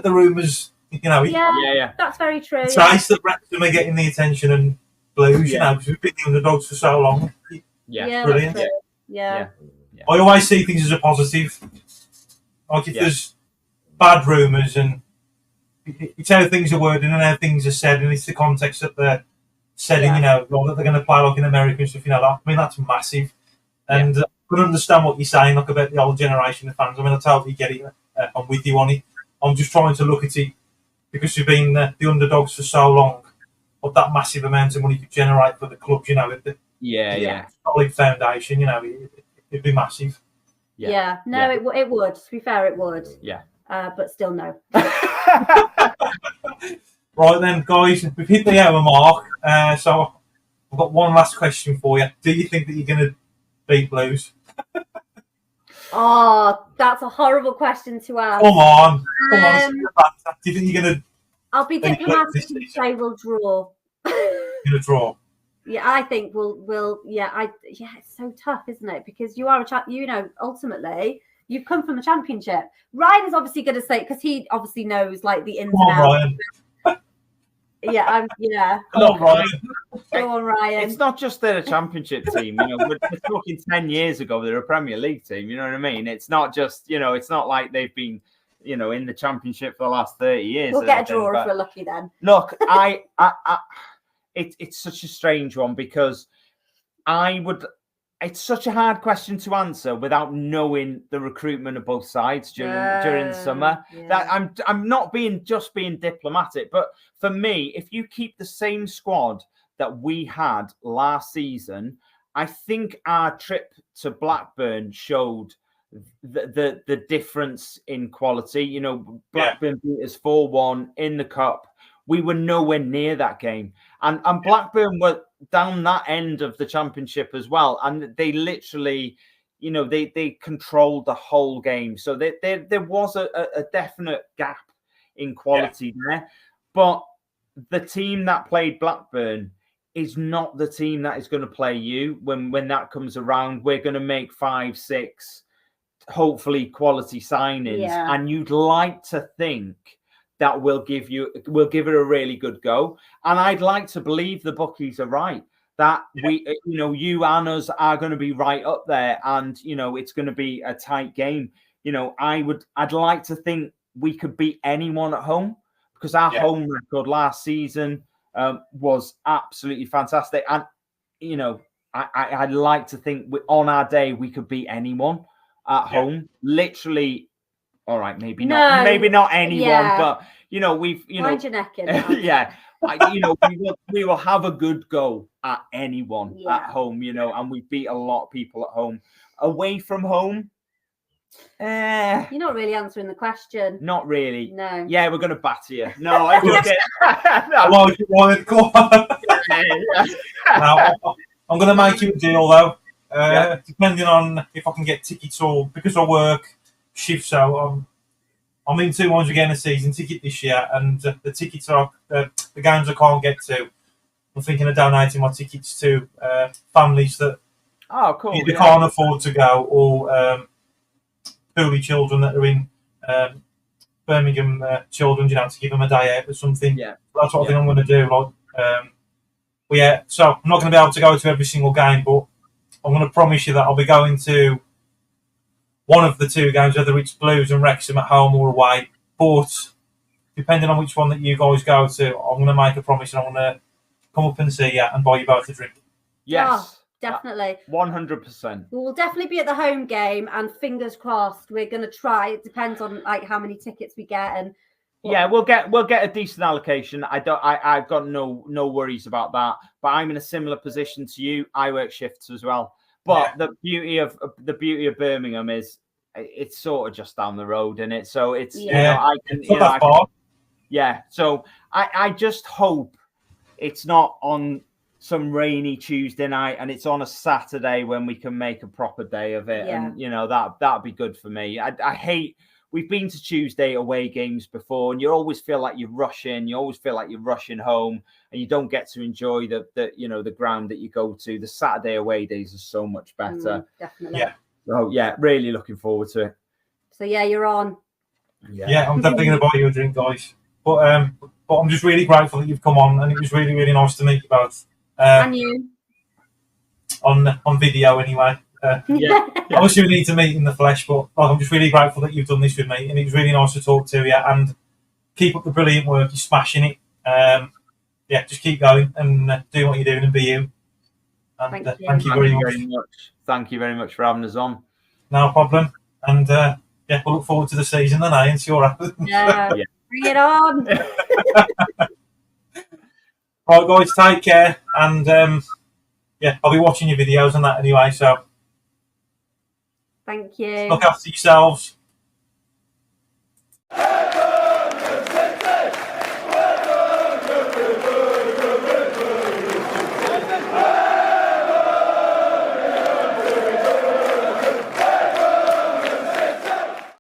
the rumours, Yeah, that's very true. It's nice that Wrexham are getting the attention and Blues, because we've been the underdogs for so long. Yeah, brilliant. Yeah. I always see things as a positive. Like if there's bad rumours, and it's how things are worded and how things are said, and it's the context that they're said in, that they're going to play like in America and stuff, that. I mean, that's massive. And I can understand what you're saying, like about the old generation of fans. I mean, I totally get it. I'm with you on it. I'm just trying to look at it because we've been the underdogs for so long. What that massive amount of money could generate for the clubs, solid foundation, it'd be massive. No, it would. To be fair, it would. But still, no. Right then, guys, we've hit the hour mark. So I've got one last question for you. Do you think that you're going to beat Blues? Oh, that's a horrible question to ask. Come on. Do you think you're going to? I'll be diplomatic and say we'll draw. You're going to draw. Yeah, I think we'll. It's so tough, isn't it? Because you are ultimately you've come from the Championship. Ryan is obviously going to say, because he obviously knows like the ins and outs. Ryan. Look, Ryan. Go on, Ryan. It's not just they're a Championship team. We're talking 10 years ago. They're a Premier League team. You know what I mean? It's not just it's not like they've been in the Championship for the last 30 years. We'll get a draw if we're lucky then. Look, it's such a strange one because it's such a hard question to answer without knowing the recruitment of both sides during the summer. That I'm not being diplomatic, but for me, if you keep the same squad that we had last season, I think our trip to Blackburn showed the difference in quality. Blackburn beat us 4-1 in the cup. We were nowhere near that game. And Blackburn were down that end of the Championship as well. And they literally, they controlled the whole game. So there was a definite gap in quality there. But the team that played Blackburn is not the team that is going to play you when that comes around. We're going to make 5, 6, hopefully quality signings. Yeah. And you'd like to think that we'll give it a really good go. And I'd like to believe the bookies are right, that we, you and us are going to be right up there, and it's going to be a tight game. I'd like to think we could beat anyone at home, because our home record last season was absolutely fantastic. And I'd like to think on our day we could beat anyone at home. Literally. All right, maybe not anyone, but we've mind your neck in. we will have a good go at anyone at home, and we beat a lot of people at home. Away from home, you're not really answering the question. Not really. No. Yeah, we're gonna batter you. No, I just get. I'm gonna make you a deal though. Depending on if I can get tickets, or because I work shifts out. I'm in 2 months again a season ticket this year, and the tickets are the games I can't get to. I'm thinking of donating my tickets to families that either can't afford to go, or poorly children that are in Birmingham children, to give them a day out or something. Yeah, that's what I think I'm going to do. So I'm not going to be able to go to every single game, but I'm going to promise you that I'll be going to one of the 2 games, whether it's Blues and Wrexham at home or away. But depending on which one that you guys go to, I'm going to make a promise, and I'm going to come up and see you and buy you both a drink. Yes. Definitely. 100%. We'll definitely be at the home game, and fingers crossed, we're going to try. It depends on how many tickets we get, and we'll get a decent allocation. I've got no worries about that. But I'm in a similar position to you. I work shifts as well. But the beauty of Birmingham is it's sort of just down the road, isn't it? So it's So I just hope it's not on some rainy Tuesday night and it's on a Saturday when we can make a proper day of it. And that'd be good for me. I hate. We've been to Tuesday away games before, and you always feel like you're rushing. You always feel like you're rushing home, and you don't get to enjoy the ground that you go to. The Saturday away days are so much better. Definitely. Yeah. So really looking forward to it. So you're on. Yeah, I'm definitely going to buy you a drink, guys. But I'm just really grateful that you've come on, and it was really, really nice to meet you both. And you. On video anyway. Obviously we need to meet in the flesh, but I'm just really grateful that you've done this with me, and it was really nice to talk to you. And keep up the brilliant work. You're smashing it. Just keep going and do what you're doing and be you. And thank you very much. Thank you very much for having us on. No problem. And we'll look forward to the season then, and see what happens. Yeah. Bring it on. Right, guys, take care, and I'll be watching your videos and that anyway. So thank you. Look after yourselves.